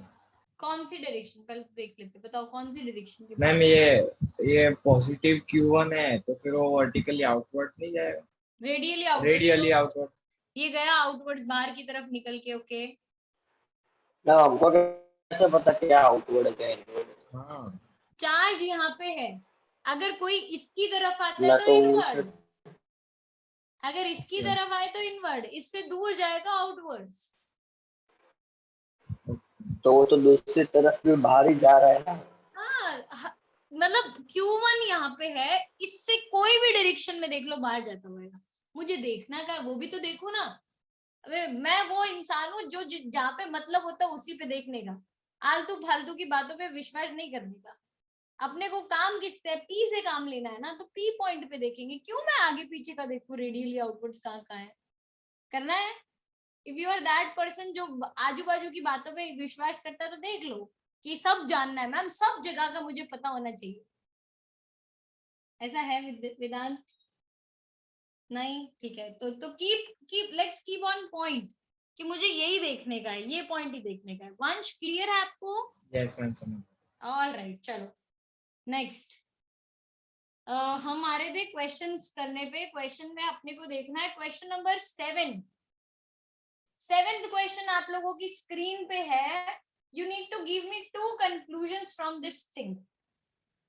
Speaker 11: कौन सी डायरेक्शन पहले तो देख लेते, बताओ कौन सी डायरेक्शन की?
Speaker 3: मैम ये पॉजिटिव Q1 है तो फिर वो वर्टिकली आउटवर्ड नहीं जाएगा, रेडियली आउटवर्ड।
Speaker 11: ये गया आउटवर्ड्स बाहर की तरफ निकल के। ओके
Speaker 2: ना, हमको कैसे पता क्या आउटवर्ड है क्या इनवर्ड?
Speaker 3: हाँ,
Speaker 11: चार्ज यहाँ पे है, अगर कोई इसकी तरफ आता है तो इनवर्ड, अगर इसकी तरफ आए तो इनवर्ड, इससे दूर जाएगा आउटवर्ड्स।
Speaker 2: तो वो तो दूसरी तरफ भी बाहर ही जा रहा है ना।
Speaker 11: हाँ, मतलब Q1 यहाँ पे है, इससे कोई भी डायरेक्शन में देख लो बाहर जाता होगा। मुझे देखना का वो भी तो देखो ना। अबे मैं वो इंसान हूँ जो जहाँ पे मतलब होता है उसी पे देखने का, आलतू फालतू की बातों पे विश्वास नहीं करने का। अपने को काम किससे है? P से काम लेना है ना, तो P पॉइंट पे देखेंगे। क्यों मैं आगे पीछे का देखूं, रेडियली आउटवर्ड्स कहाँ कहाँ है? करना है। If you are that person जो आजू बाजू की बातों पे विश्वास करता है तो देख लो कि सब जानना है मैम, सब जगह का मुझे पता होना चाहिए। ऐसा है वेदांत? नहीं, ठीक है। तो keep let's keep on point कि मुझे यही देखने का है, ये पॉइंट ही देखने का है। वंश क्लियर है आपको?
Speaker 3: यस मैम समझ।
Speaker 11: ऑलराइट, चलो नेक्स्ट। हम आ रहे थे क्वेश्चंस करने पे। क्वेश्चन में अपने को देखना है क्वेश्चन नंबर 7। 7th क्वेश्चन आप लोगों की स्क्रीन पे है। You need to give me 2 conclusions from this thing.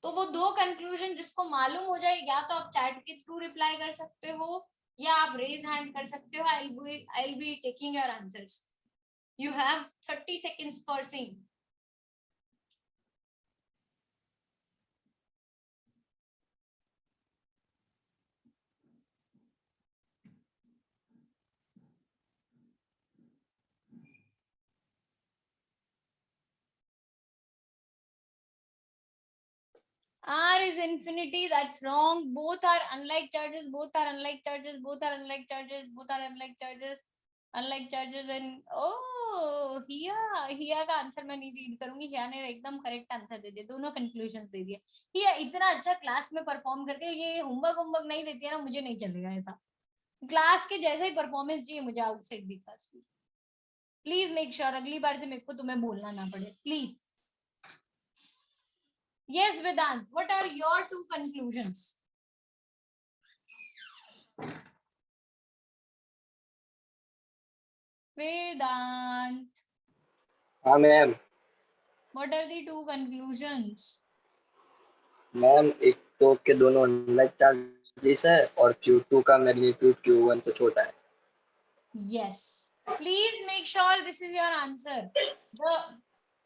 Speaker 11: तो वो 2 कंक्लूजन जिसको मालूम हो जाए, या तो आप चैट के थ्रू रिप्लाई कर सकते हो या आप रेज हैंड कर सकते हो। I will be taking your answers. You have 30 seconds for saying. R is infinity. That's wrong. Both are unlike charges. Both are unlike charges. Both are unlike charges. Both are unlike charges. Unlike charges and हिया का answer मैं नहीं read करूंगी। हिया ने एकदम correct answer दे दिया, दोनों conclusions दे दिए। हिया इतना अच्छा क्लास में परफॉर्म करके ये होमवर्क नहीं देती है ना, मुझे नहीं चलेगा ऐसा। क्लास के जैसे ही परफॉर्मेंस चाहिए मुझे आउटसाइड दी क्लास की। प्लीज मेक श्योर अगली बार से मेरे को तुम्हें बोलना ना पड़े, please. Yes, Vedant, what are your 2 conclusions? Vedant.
Speaker 2: हाँ ma'am.
Speaker 11: What are the 2 conclusions?
Speaker 2: Ma'am, एक तो के दोनों अनलाइक चार्जेस है और Q2 का मैग्नीट्यूड Q1 से छोटा है।
Speaker 11: Yes. Please make sure this is your answer.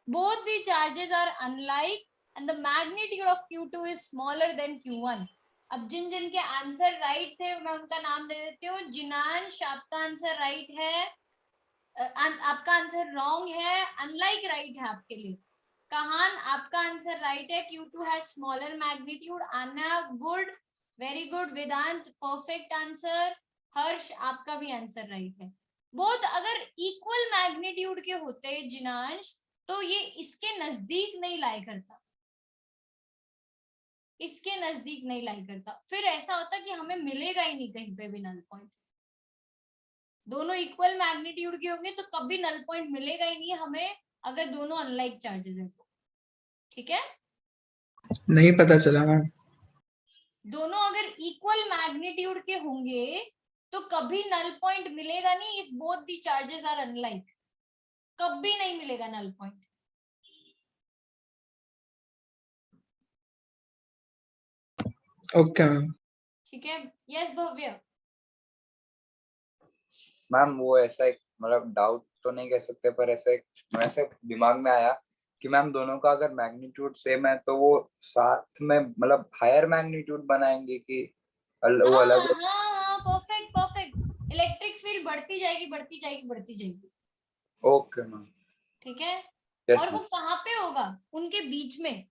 Speaker 11: Both the charges are unlike and the magnitude of Q2 is smaller than Q1. अब जिन जिन के आंसर राइट थे मैं उनका नाम दे देती हूँ। जिनांश, आपका आंसर राइट है। आपका आंसर रॉन्ग है, अनलाइक राइट है आपके लिए। कहान, आपका आंसर राइट है, Q2 हैज स्मॉलर मैग्नीट्यूड। आना, गुड, वेरी गुड। वेदांत, परफेक्ट आंसर। हर्ष, आपका भी आंसर राइट है। बोथ अगर इक्वल मैग्नीट्यूड के होते जिनांश, तो ये इसके नजदीक नहीं लाया करता। इसके नजदीक नहीं लाई करता, फिर ऐसा होता कि हमें मिलेगा ही नहीं कहीं पे भी नल पॉइंट। दोनों इक्वल मैग्नीट्यूड के होंगे तो कभी नल पॉइंट मिलेगा ही नहीं हमें, अगर दोनों अनलाइक चार्जेस हैं तो। ठीक है,
Speaker 5: नहीं पता चला मैम।
Speaker 11: दोनों अगर इक्वल मैग्नीट्यूड के होंगे तो कभी नल पॉइंट मिलेगा नहीं if both the charges are unlike, कभी नहीं मिलेगा नल पॉइंट।
Speaker 5: Okay ma'am.
Speaker 11: ठीक है, यस भव्य।
Speaker 3: मैम वो ऐसा एक मतलब डाउट तो नहीं कह सकते, पर ऐसे दिमाग में आया कि मैम दोनों का अगर मैग्नीट्यूड सेम है तो वो साथ में मतलब हायर मैग्नीट्यूड बनाएंगे कि वो अलग?
Speaker 11: हाँ, परफेक्ट परफेक्ट। इलेक्ट्रिक फील्ड बढ़ती जाएगी बढ़ती जाएगी बढ़ती जाएगी।
Speaker 3: Okay ma'am.
Speaker 11: ठीक है,
Speaker 3: yes,
Speaker 11: और वो कहाँ पे होगा? उनके बीच में।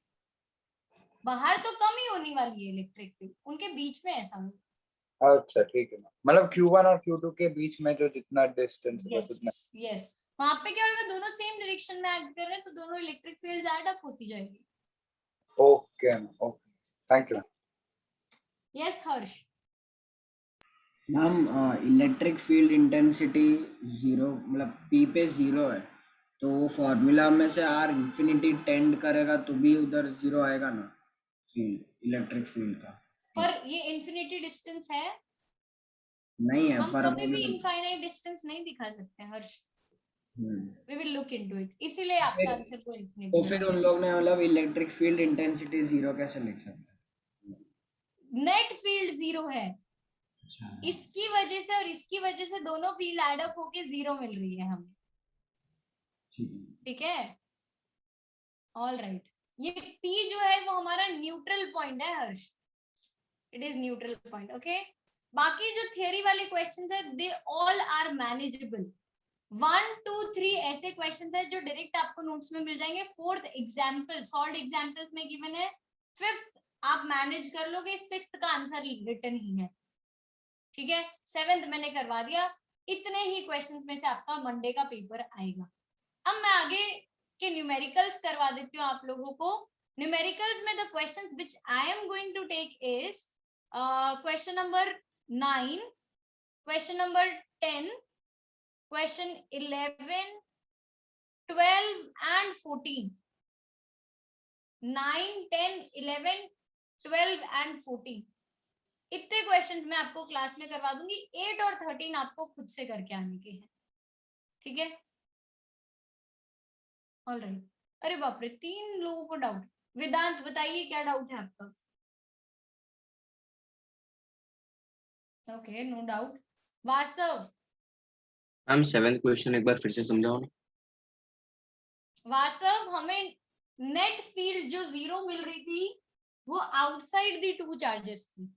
Speaker 11: बाहर तो कम ही होने वाली है इलेक्ट्रिक फील्ड, उनके बीच में ऐसा होगा।
Speaker 3: अच्छा ठीक है, मतलब Q1 और Q2 के बीच में जो जितना डिस्टेंस है उतना।
Speaker 11: यस, वहां पे क्या होगा, दोनों सेम डायरेक्शन में एक्ट कर रहे हैं तो दोनों इलेक्ट्रिक फील्ड्स ऐड अप होती जाएगी।
Speaker 3: Okay okay, thank you.
Speaker 11: Yes Harsh.
Speaker 10: Ma'am electric field intensity 0 मतलब P पे 0 है, तो वो फॉर्मूला में से R इंफिनिटी टेंड करेगा तो भी उधर 0 आएगा ना फील्ड, इलेक्ट्रिक फील्ड का।
Speaker 11: पर ये इंफिनिटी डिस्टेंस है
Speaker 10: नहीं है,
Speaker 11: हम
Speaker 10: पर
Speaker 11: कभी भी इनफाइनाइट डिस्टेंस नहीं दिखा सकते हर्ष। We will look into it, इसीलिए आपका आंसर को इंफिनिटी।
Speaker 10: तो फिर उन लोग ने मतलब इलेक्ट्रिक फील्ड इंटेंसिटी 0 कैसे लिख सकते हैं?
Speaker 11: नेट फील्ड 0 है।
Speaker 10: अच्छा,
Speaker 11: इसकी वजह से और इसकी वजह से दोनों फील्ड ऐड अप होके 0 मिल रही है हमें। ठीक है, ऑल राइट। ये P जो है वो हमारा न्यूट्रल पॉइंट है Harsh, it is neutral point. Okay, बाकी जो थियरी वाले क्वेश्चंस है दे ऑल आर मैनेजेबल। 1 2 3 ऐसे क्वेश्चंस है जो डायरेक्ट आपको नोट्स में मिल जाएंगे। 4th एग्जाम्पल सॉल्व एग्जाम्पल्स में गिवन है। 5th आप मैनेज कर लोगे, 6th का आंसर रिटन ही है। ठीक है, 7th मैंने करवा दिया। इतने ही क्वेश्चंस में से आपका मंडे का पेपर आएगा। अब मैं आगे के न्यूमेरिकल्स करवा देती हूँ आप लोगों को। न्यूमेरिकल्स में the questions which I am going to take is question number 9, question number 10, question 11, 12 and 14। 9, 10, 11, 12 and 14 इतने क्वेश्चंस मैं आपको क्लास में करवा दूंगी। 8 और 13 आपको खुद से करके आने के हैं। ठीक है, ऑल राइट। अरे बाप रे, 3 लोगों को डाउट। वेदांत बताइए क्या डाउट है आपका? Okay, no doubt. Vasav.
Speaker 2: Ma'am 7th question एक बार फिर से समझाओ ना।
Speaker 11: वासव, हमें नेट फील्ड जो 0 मिल रही थी वो आउटसाइड दी 2 चार्जेस थी।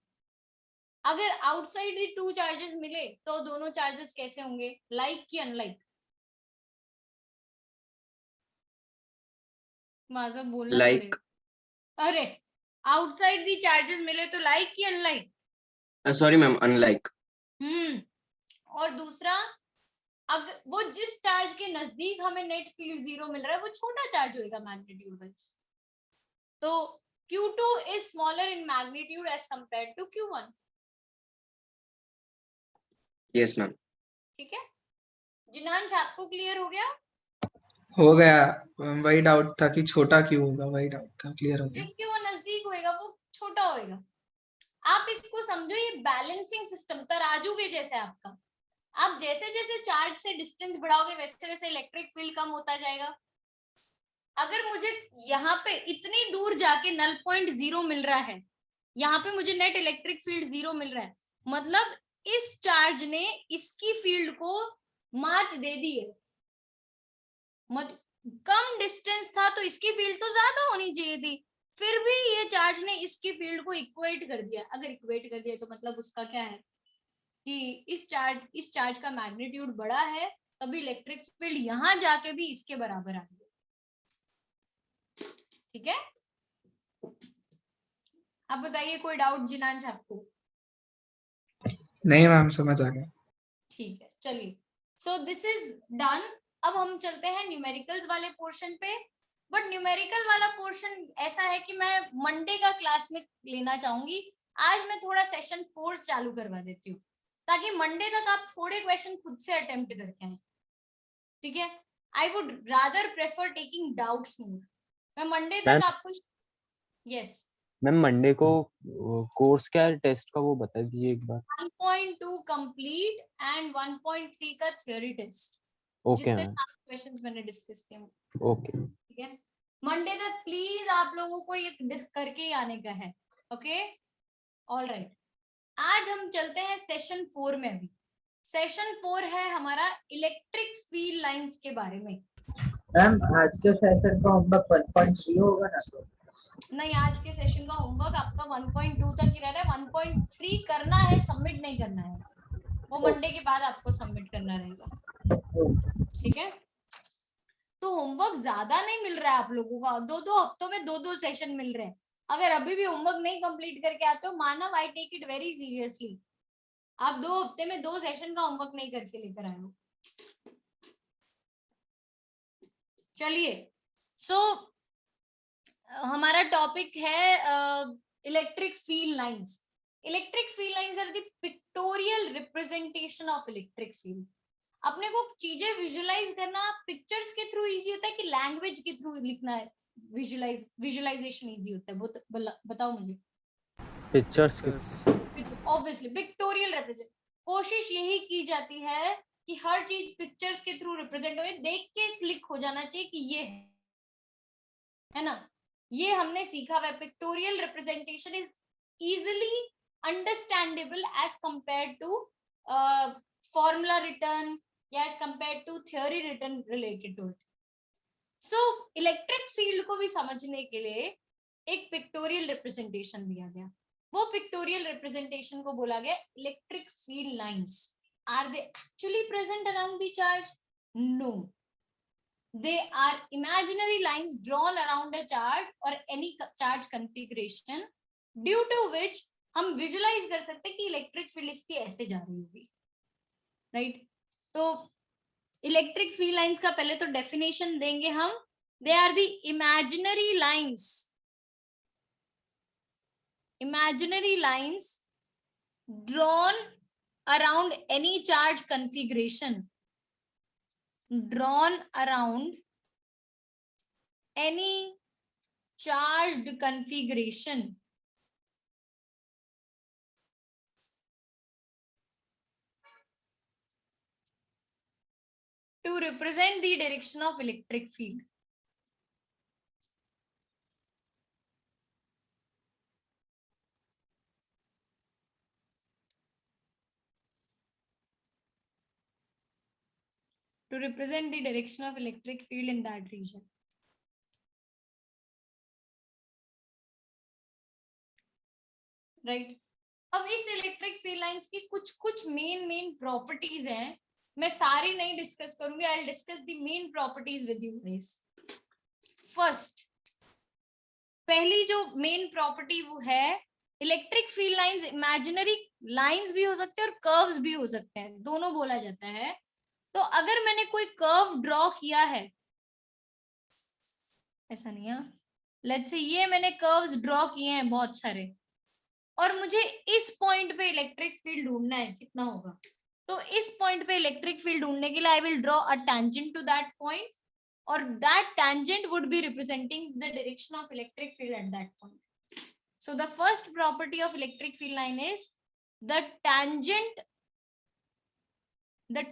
Speaker 11: अगर आउटसाइड दी 2 चार्जेस मिले तो दोनों चार्जेस कैसे होंगे, लाइक की अनलाइक? वासव बोलना
Speaker 2: लाइक।
Speaker 11: अरे आउटसाइड दी चार्जेस मिले तो लाइक की अनलाइक?
Speaker 2: Sorry ma'am, unlike.
Speaker 11: और दूसरा, अगर वो जिस चार्ज के नजदीक हमें नेट फील्ड 0 मिल रहा है वो छोटा चार्ज होगा मैग्नीट्यूड वाइज, तो Q2 is smaller in magnitude as compared to Q1।
Speaker 2: Yes ma'am.
Speaker 11: ठीक है, जिनांश आपको क्लियर हो गया?
Speaker 5: हो गया, वही डाउट था कि छोटा क्यों होगा, वही डाउट था, क्लियर हो गया।
Speaker 11: जिसके वो नजदीक होएगा वो छोटा होएगा। आप इसको समझो ये बैलेंसिंग सिस्टम तराजू के जैसे आपका। आप जैसे जैसे चार्ज से डिस्टेंस बढ़ाओगे वैसे वैसे इलेक्ट्रिक फील्ड कम होता जाएगा। अगर मुझे यहाँ पे इतनी दूर जाके नल पॉइंट 0 मिल रहा है, यहाँ पे मुझे नेट इलेक्ट्रिक फील्ड 0 मिल रहा है, मतलब इस चार्ज ने इसकी फील्ड को मात दे दी है। कम डिस्टेंस था तो इसकी फील्ड तो ज्यादा होनी चाहिए थी, फिर भी ये चार्ज ने इसकी फील्ड को इक्वेट कर दिया। अगर इक्वेट कर दिया तो मतलब उसका क्या है कि इस चार्ज का मैग्नीट्यूड बड़ा है, तभी इलेक्ट्रिक फील्ड यहां जाके भी इसके बराबर आ गया। ठीक है, अब बताइए कोई डाउट जिनांश आपको?
Speaker 5: नहीं मैम, समझ आ गया।
Speaker 11: ठीक है, चलिए, सो दिस इज डन। अब हम चलते हैं न्यूमेरिकल्स वाले पोर्शन पे। बट न्यूमेरिकल वाला पोर्शन ऐसा है कि मैं मंडे का क्लास में लेना चाहूंगी। आज मैं थोड़ा सेशन 4 चालू करवा देती हूँ ताकि मंडे तक आप थोड़े क्वेश्चन खुद से अटेम्प्ट करके आए, ठीक है। I would rather prefer taking doubts more. मैं मंडे तक आपको यस
Speaker 12: मैम मंडे को कोर्स क्या है टेस्ट का वो बता दीजिए एक बार।
Speaker 11: 1.2 कंप्लीट एंड 1.3 का थ्योरी टेस्ट।
Speaker 12: ओके
Speaker 11: जितने
Speaker 12: मैम,
Speaker 11: क्वेश्चंस मैंने डिस्कस किए,
Speaker 12: ओके
Speaker 11: ठीक है। मंडे तक प्लीज आप लोगों को ये डिस्कस करके ही आने का है, ओके ऑलराइट। आज हम चलते हैं सेशन 4 में। अभी सेशन 4 है हमारा इलेक्ट्रिक फील्ड लाइंस के बारे में।
Speaker 6: मैम आज के सेशन का होमवर्क 1.3 होगा ना?
Speaker 11: नहीं, आज के सेशन का होमवर्क आपका 1.2 तक ही रह रहा है। 1.3 करना है, सबमिट नहीं करना है, वो मंडे के बाद आपको सबमिट करना रहेगा, ठीक है। तो होमवर्क ज्यादा नहीं मिल रहा है आप लोगों का, 2-2 हफ्तों में 2-2 सेशन मिल रहे हैं। अगर अभी भी होमवर्क नहीं कंप्लीट करके आते हो, Manav I take it very seriously. आप 2 हफ्ते में 2 सेशन का होमवर्क नहीं करके लेकर आए हो। चलिए, सो हमारा टॉपिक है electric field lines. Electric field lines are the pictorial representation of electric field. अपने को चीजें विजुअलाइज करना पिक्चर्स के थ्रू इजी होता है कि लैंग्वेज के थ्रू लिखना है विजुअलाइजेशन इजी होता है? बताओ मुझे।
Speaker 12: पिक्चर्स के
Speaker 11: ऑब्वियसली पिक्टोरियल रिप्रेजेंट, कोशिश यही की जाती है कि हर चीज पिक्चर्स के थ्रू रिप्रेजेंट हो, देख के क्लिक हो जाना चाहिए कि ये है ना। ये हमने सीखा हुआ। Pictorial representation is easily understandable as compare to formula written या as compare to theory written related to it. So electric field को भी समझने के लिए एक पिक्टोरियल रिप्रेजेंटेशन दिया गया। वो पिक्टोरियल रिप्रेजेंटेशन को बोला गया electric field lines. Are they actually present around the charge? No, they are imaginary lines drawn around a charge or any charge configuration due to which हम visualize कर सकते हैं कि इलेक्ट्रिक फील्ड इसकी ऐसे जा रही होगी, राइट। तो इलेक्ट्रिक फील्ड लाइंस का पहले तो डेफिनेशन देंगे हम। They are the imaginary lines drawn around any charge configuration, drawn around any charged configuration to represent the direction of electric field. To represent the direction of electric field in that region. Right. अब इस electric field lines की कुछ main properties हैं। मैं सारी नहीं discuss करूंगी, I will discuss the main properties with you guys. First, पहली जो मेन प्रॉपर्टी वो है electric field lines imaginary lines भी हो सकते हैं और कर्व्स भी हो सकते हैं, दोनों बोला जाता है। तो अगर मैंने कोई कर्व ड्रॉ किया है, ऐसा नहीं है, लेट्स से ये मैंने कर्व्स ड्रॉ किए हैं बहुत सारे, और मुझे इस पॉइंट पे इलेक्ट्रिक फील्ड ढूंढना है, कितना होगा? तो इस पॉइंट पे इलेक्ट्रिक फील्ड ढूंढने के लिए I will draw a tangent to that point, और that tangent would be representing the direction of electric field at that point. So the first property of electric field line is the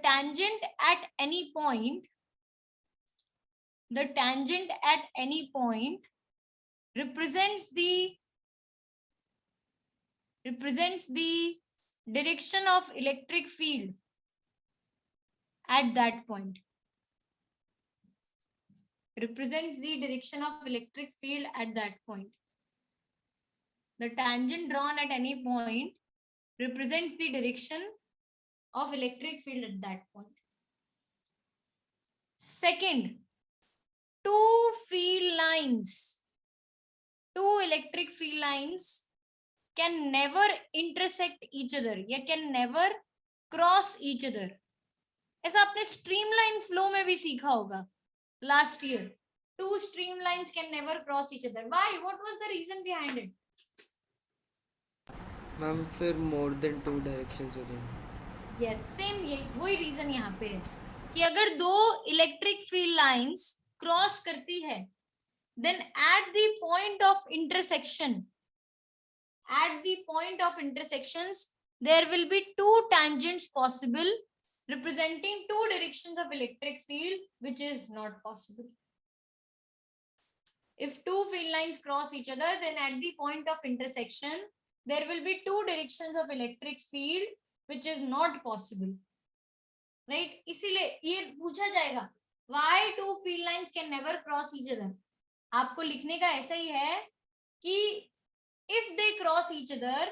Speaker 11: tangent at any point, the tangent at any point represents the direction of electric field at that point. Represents the direction of electric field at that point. The tangent drawn at any point represents the direction of electric field at that point. Second, two electric field lines can never intersect each other या can never cross each other. ऐसा आपने streamline flow में भी सीखा होगा last year, two streamlines can never cross each other. Why? What was the reason behind it?
Speaker 13: Ma'am फिर more than two directions हो जाएंगे.
Speaker 11: Yes, same ये वही reason यहाँ पे है कि अगर दो इलेक्ट्रिक फील्ड लाइंस क्रॉस करती है, then at the point of intersections, there will be two tangents possible representing two directions of electric field, which is not possible. If two field lines cross each other, then at the point of intersection, there will be two directions of electric field, which is not possible. Right? इसीलिए ये पूछा जाएगा, why two field lines can never cross each other? आपको लिखने का ऐसा ही है कि if they cross each other,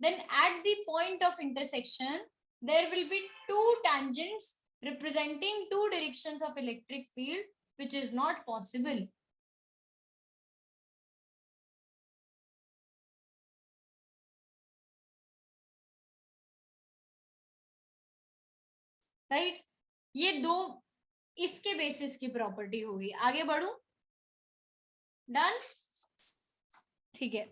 Speaker 11: then at the point of intersection, there will be two tangents representing two directions of electric field, which is not possible. Right? ये दो इसके basis की प्रॉपर्टी होगी. आगे बढ़ू? डन? ठीक है.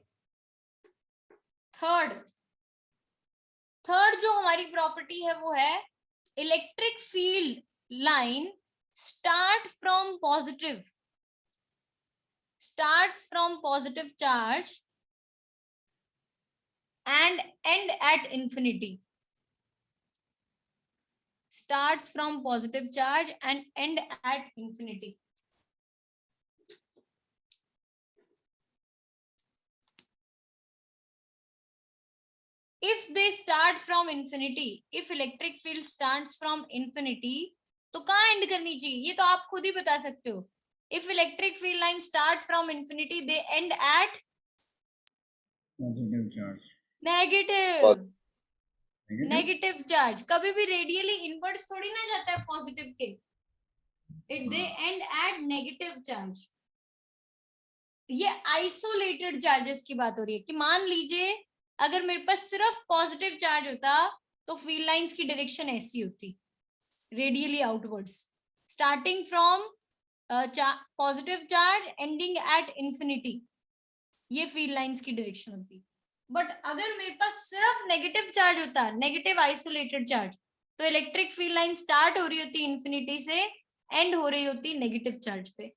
Speaker 11: थर्ड जो हमारी प्रॉपर्टी है वो है electric field line starts from positive charge and end at infinity. Starts from positive charge and end at infinity. If they start from infinity, if electric field starts from infinity, तो कहाँ end करनी चाहिए? ये तो आप खुद ही बता सकते हो. If electric field lines start from infinity, they end at
Speaker 10: positive charge.
Speaker 11: Negative charge. कभी भी रेडियली इनवर्स थोड़ी ना जाता है पॉजिटिव के. दे एंड एट नेगेटिव चार्ज. ये आइसोलेटेड चार्जेस की बात हो रही है कि मान लीजिए अगर मेरे पास सिर्फ पॉजिटिव चार्ज होता तो फील्ड लाइंस की डायरेक्शन ऐसी होती, radially outwards, starting from positive charge ending at infinity. ये फील्ड लाइंस की डायरेक्शन होती. बट अगर मेरे पास सिर्फ नेगेटिव चार्ज होता, नेगेटिव आइसोलेटेड चार्ज, तो इलेक्ट्रिक फील्ड लाइन स्टार्ट हो रही होती इंफिनिटी से, एंड हो रही होती नेगेटिव चार्ज पे.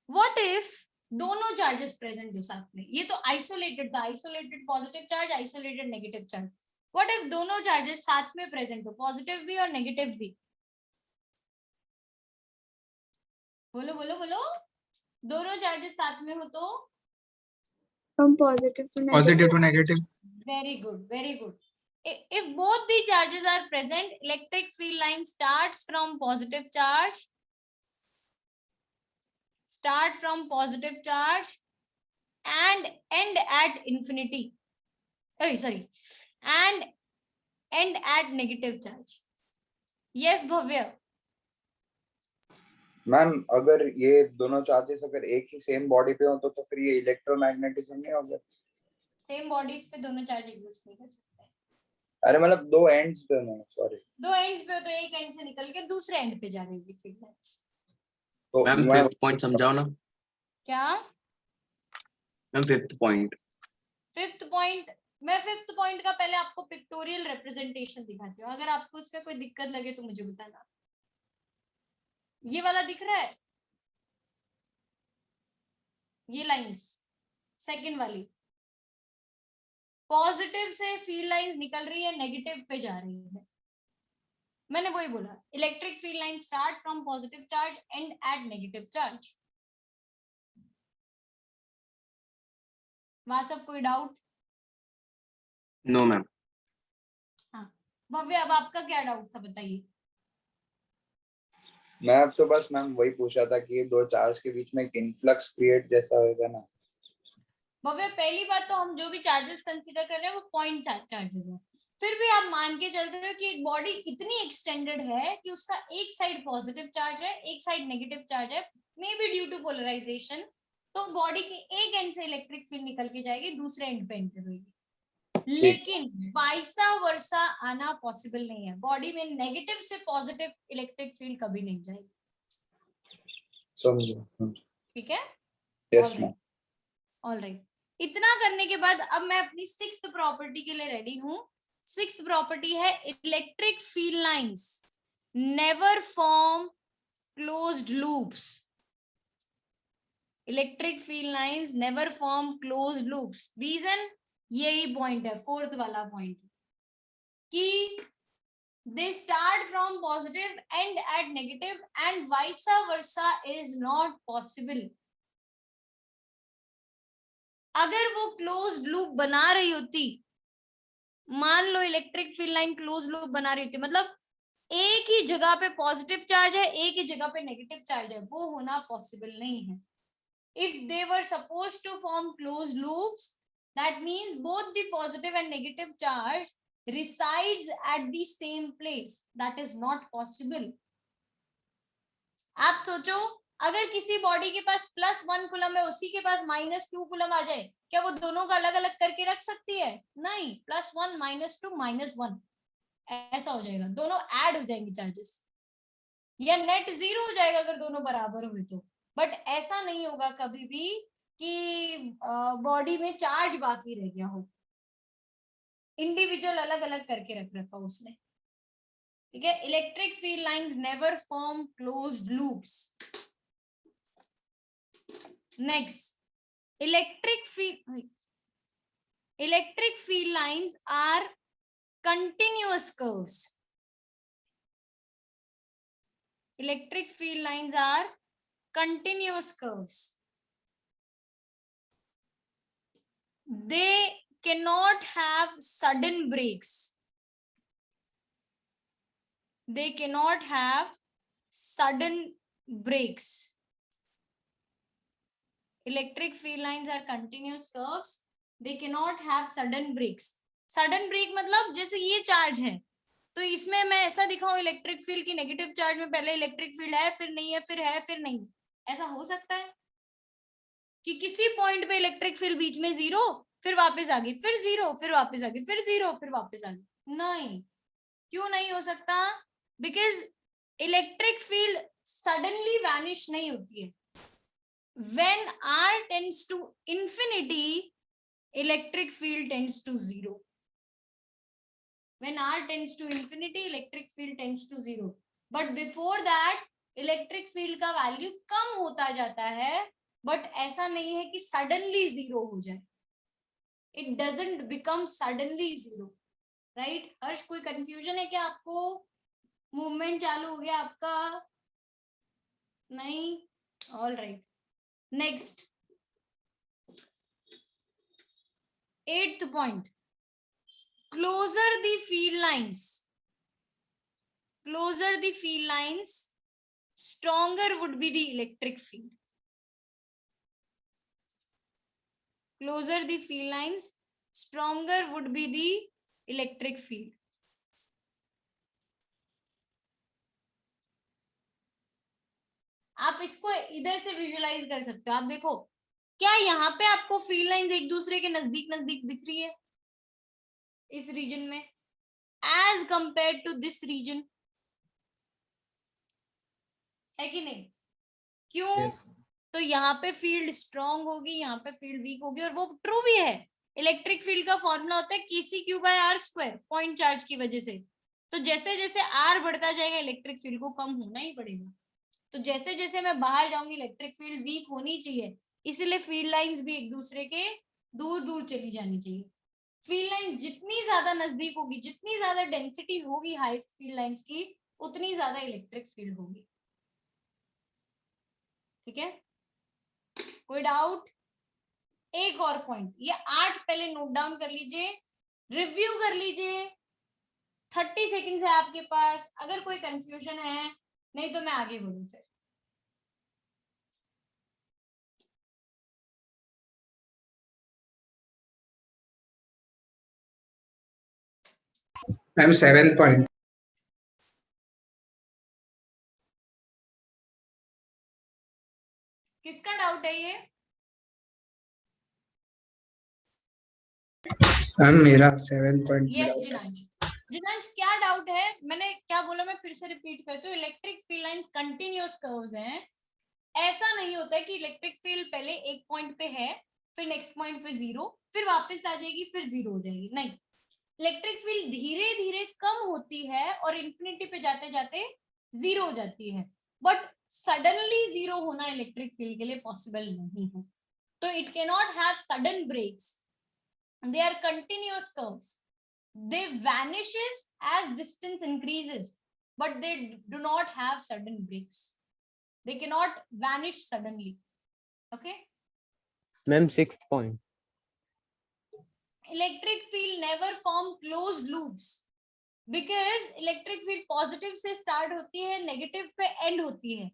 Speaker 11: व्हाट इफ दोनों चार्जेस प्रेजेंट थे साथ में? ये तो आइसोलेटेड था, isolated positive charge, isolated negative charge. What if दोनों चार्जेस साथ में प्रेजेंट हो, पॉजिटिव भी और नेगेटिव भी? बोलो बोलो बोलो. दोनों चार्जेस साथ में हो तो
Speaker 7: from positive to negative.
Speaker 11: Very good, very good. If both the charges are present, electric field line starts from positive charge and end at infinity. And end at negative charge. Yes, Bhavya.
Speaker 3: Ma'am अगर ये दोनों charges अगर एक ही same body पे हो तो फिर ये इलेक्ट्रोमैग्नेटिज्म नहीं होगा?
Speaker 11: सेम बॉडीज पे दोनों चार्ज एग्जिस्ट नहीं कर सकते.
Speaker 3: अरे मतलब दो एंड्स पे हो, सॉरी,
Speaker 11: दो एंड्स पे हो तो एक एंड से निकल के दूसरे एंड पे जा रही है फील्ड लाइंस.
Speaker 3: तो
Speaker 12: मैम फिफ्थ पॉइंट समझाओ ना.
Speaker 11: क्या
Speaker 12: मैम फिफ्थ पॉइंट
Speaker 11: मैं फिफ्थ पॉइंट का पहले आपको पिक्टोरियल रिप्रेजेंटेशन दिखाती हूँ. अगर आपको उसमें कोई दिक्कत लगे तो मुझे बताना. ये वाला दिख रहा है, ये लाइंस, सेकंड वाली, पॉजिटिव से फील्ड लाइंस निकल रही है, नेगेटिव पे जा रही है. मैंने वही बोला, electric field line start from positive charge end at negative charge. वहां सब कोई डाउट?
Speaker 12: No ma'am.
Speaker 11: हाँ भव्य, अब आपका क्या डाउट था बताइए.
Speaker 3: मैं अब तो बस मैम वही पूछा था कि दो चार्ज के बीच में एक इनफ्लक्स क्रिएट जैसा होगा ना.
Speaker 11: भव्य, पहली बात तो हम जो भी चार्जेस कंसीडर कर रहे हैं वो पॉइंट चार्जेस हैं. फिर भी आप मान के चलते हो कि एक बॉडी इतनी एक्सटेंडेड है कि उसका एक साइड पॉजिटिव चार्ज है, एक साइड नेगेटिव चार्ज है, may be due to polarization. तो बॉडी के एक एंड से इलेक्ट्रिक फील्ड निकल के जाएगी, दूसरे एंड पे एंटर होगी. लेकिन वाइसा वर्सा आना पॉसिबल नहीं है। बॉडी में नेगेटिव से पॉजिटिव इलेक्ट्रिक फील्ड कभी नहीं जाएगी। ठीक है?
Speaker 3: Yes ma'am.
Speaker 11: ऑलराइट, इतना करने के बाद अब मैं अपनी 6th प्रॉपर्टी के लिए रेडी हूं। 6th प्रॉपर्टी है electric field lines never form closed loops. Electric field lines never form closed loops. Reason यही पॉइंट है, 4th वाला पॉइंट, कि they start from positive end at negative and vice versa is not possible. अगर वो closed loop बना रही होती, मान लो electric field line close loop बना रही होती, मतलब एक ही जगह पे पॉजिटिव चार्ज है, एक ही जगह पे नेगेटिव चार्ज है, वो होना पॉसिबल नहीं है। If they were supposed to form closed loops, that means both the positive and negative charge resides at the same place. That is not possible. आप सोचो, अगर किसी बॉडी के पास +1 कूलम है, उसी के पास -2 कूलम आ जाए, क्या वो दोनों का अलग अलग करके रख सकती है? नहीं, +1 -2 -1 ऐसा हो जाएगा, दोनों ऐड हो जाएंगे चार्जेस, या नेट 0 हो जाएगा अगर दोनों बराबर हुए तो। बट ऐसा नहीं होगा कभी भी कि बॉडी में चार्ज बाकी रह गया हो, इंडिविजुअल अलग अलग करके रख रखा उसने। ठीक है? Electric field lines never form closed loops. Next, electric field lines are continuous curves. Electric field lines are continuous curves. They cannot have sudden breaks. They cannot have sudden breaks. Electric field lines are continuous curves. They cannot have sudden breaks. Sudden break मतलब जैसे ये charge है, तो इसमें मैं ऐसा दिखाऊं electric field की नेगेटिव चार्ज में पहले इलेक्ट्रिक फील्ड है, फिर नहीं है, फिर है, फिर नहीं, ऐसा हो सकता है? कि किसी पॉइंट पे इलेक्ट्रिक फील्ड बीच में 0, फिर वापस आ गई, फिर 0, फिर वापस आ गई, फिर 0, फिर वापस आ गई? नहीं। क्यों नहीं हो सकता? Because electric field suddenly vanish नहीं होती है। When R tends to infinity, electric field tends to 0. When R tends to infinity, electric field tends to 0. But before that, electric field का वैल्यू कम होता जाता है, बट ऐसा नहीं है कि सडनली 0 हो जाए। It doesn't become suddenly 0, right? Harsh, कोई कंफ्यूजन है क्या आपको? मूवमेंट चालू हो गया आपका? नहीं? All right. Next, 8th point, closer the field lines, stronger would be the electric field. Closer the field lines, stronger would be the electric field. आप इसको इधर से विजुअलाइज कर सकते हो। आप देखो, क्या यहाँ पे आपको फील्ड लाइंस एक दूसरे के नजदीक नजदीक दिख रही है इस रीजन में, as compare to this region? है कि नहीं? क्यों? yes. तो यहाँ पे फील्ड स्ट्रॉन्ग होगी, यहाँ पे फील्ड वीक होगी, और वो ट्रू भी है। इलेक्ट्रिक फील्ड का फॉर्मूला होता है KC/R², पॉइंट चार्ज की वजह से। तो जैसे जैसे R बढ़ता जाएगा, इलेक्ट्रिक फील्ड को कम होना ही पड़ेगा। तो जैसे जैसे मैं बाहर जाऊंगी, इलेक्ट्रिक फील्ड वीक होनी चाहिए, इसीलिए फील्ड लाइंस भी एक दूसरे के दूर दूर चली जानी चाहिए। फील्ड लाइंस जितनी ज्यादा नजदीक होगी, जितनी ज्यादा डेंसिटी होगी हाई फील्ड लाइंस की, उतनी ज्यादा इलेक्ट्रिक फील्ड होगी। ठीक है? कोई डाउट? एक और पॉइंट, ये 8 पहले नोट डाउन कर लीजिए, रिव्यू कर लीजिए। 30 सेकंड है आपके पास, अगर कोई कंफ्यूजन है, नहीं तो मैं आगे बढ़ूं फिर।
Speaker 14: Ma'am 7th point।
Speaker 11: किसका डाउट है ये?
Speaker 7: मैम मेरा 7 पॉइंट
Speaker 11: ये जिनांश क्या डाउट है? मैंने क्या बोला, मैं फिर से रिपीट करती हूँ। Electric field lines continuous curves हैं। ऐसा नहीं होता है कि इलेक्ट्रिक फील्ड पहले एक पॉइंट पे है, फिर नेक्स्ट पॉइंट पे 0, फिर वापस आ जाएगी, फिर 0 हो जाएगी। नहीं, इलेक्ट्रिक फील्ड धीरे धीरे कम होती है और इंफिनिटी पे जाते जाते 0 हो जाती है। बट सडनली 0 होना इलेक्ट्रिक फील्ड के लिए पॉसिबल नहीं है। तो it can not have sudden breaks, they are continuous curves. They vanishes as distance increases, but they do not have sudden breaks. They cannot vanish suddenly. Okay.
Speaker 12: Ma'am 6th point.
Speaker 11: Electric field never form closed loops because electric field positive से start होती है, negative पे end होती है।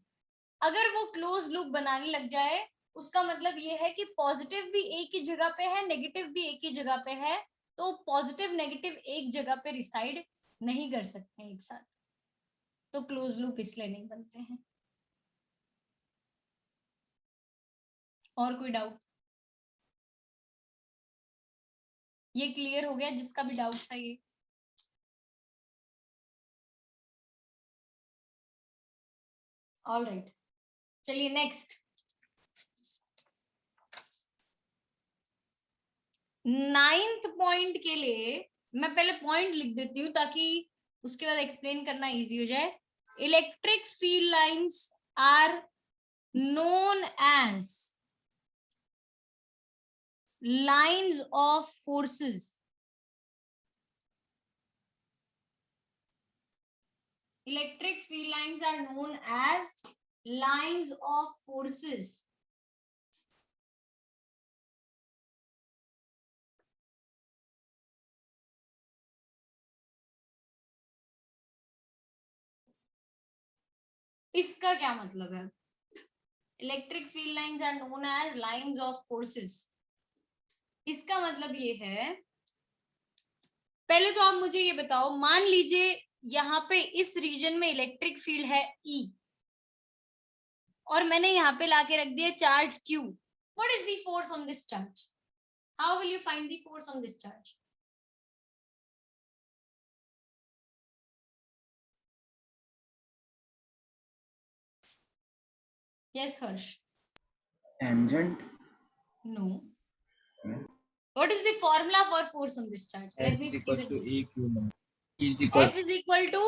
Speaker 11: अगर वो closed loop बनाने लग जाए, उसका मतलब ये है कि पॉजिटिव भी एक ही जगह पे है, नेगेटिव भी एक ही जगह पे है, तो पॉजिटिव नेगेटिव एक जगह पे रिसाइड नहीं कर सकते हैं एक साथ, तो क्लोज लूप इसलिए नहीं बनते हैं। और कोई डाउट? ये क्लियर हो गया जिसका भी डाउट था ये? ऑलराइट, चलिए नेक्स्ट। 9th पॉइंट के लिए मैं पहले पॉइंट लिख देती हूँ ताकि उसके बाद एक्सप्लेन करना इजी हो जाए। Electric field lines are known as lines of forces. Electric field lines are known as lines of forces. इसका क्या मतलब है? Electric field lines are known as lines of forces. इसका मतलब ये है, पहले तो आप मुझे ये बताओ, मान लीजिए यहाँ पे इस रीजन में इलेक्ट्रिक फील्ड है E और मैंने यहाँ पे लाके रख दिया charge Q। What is the force on this charge? How will you find the force on this charge? Yes, Harsh.
Speaker 10: Tangent?
Speaker 11: No. What is the formula for force on this charge? Let me
Speaker 5: F is equal to E Q naught.
Speaker 11: F is equal to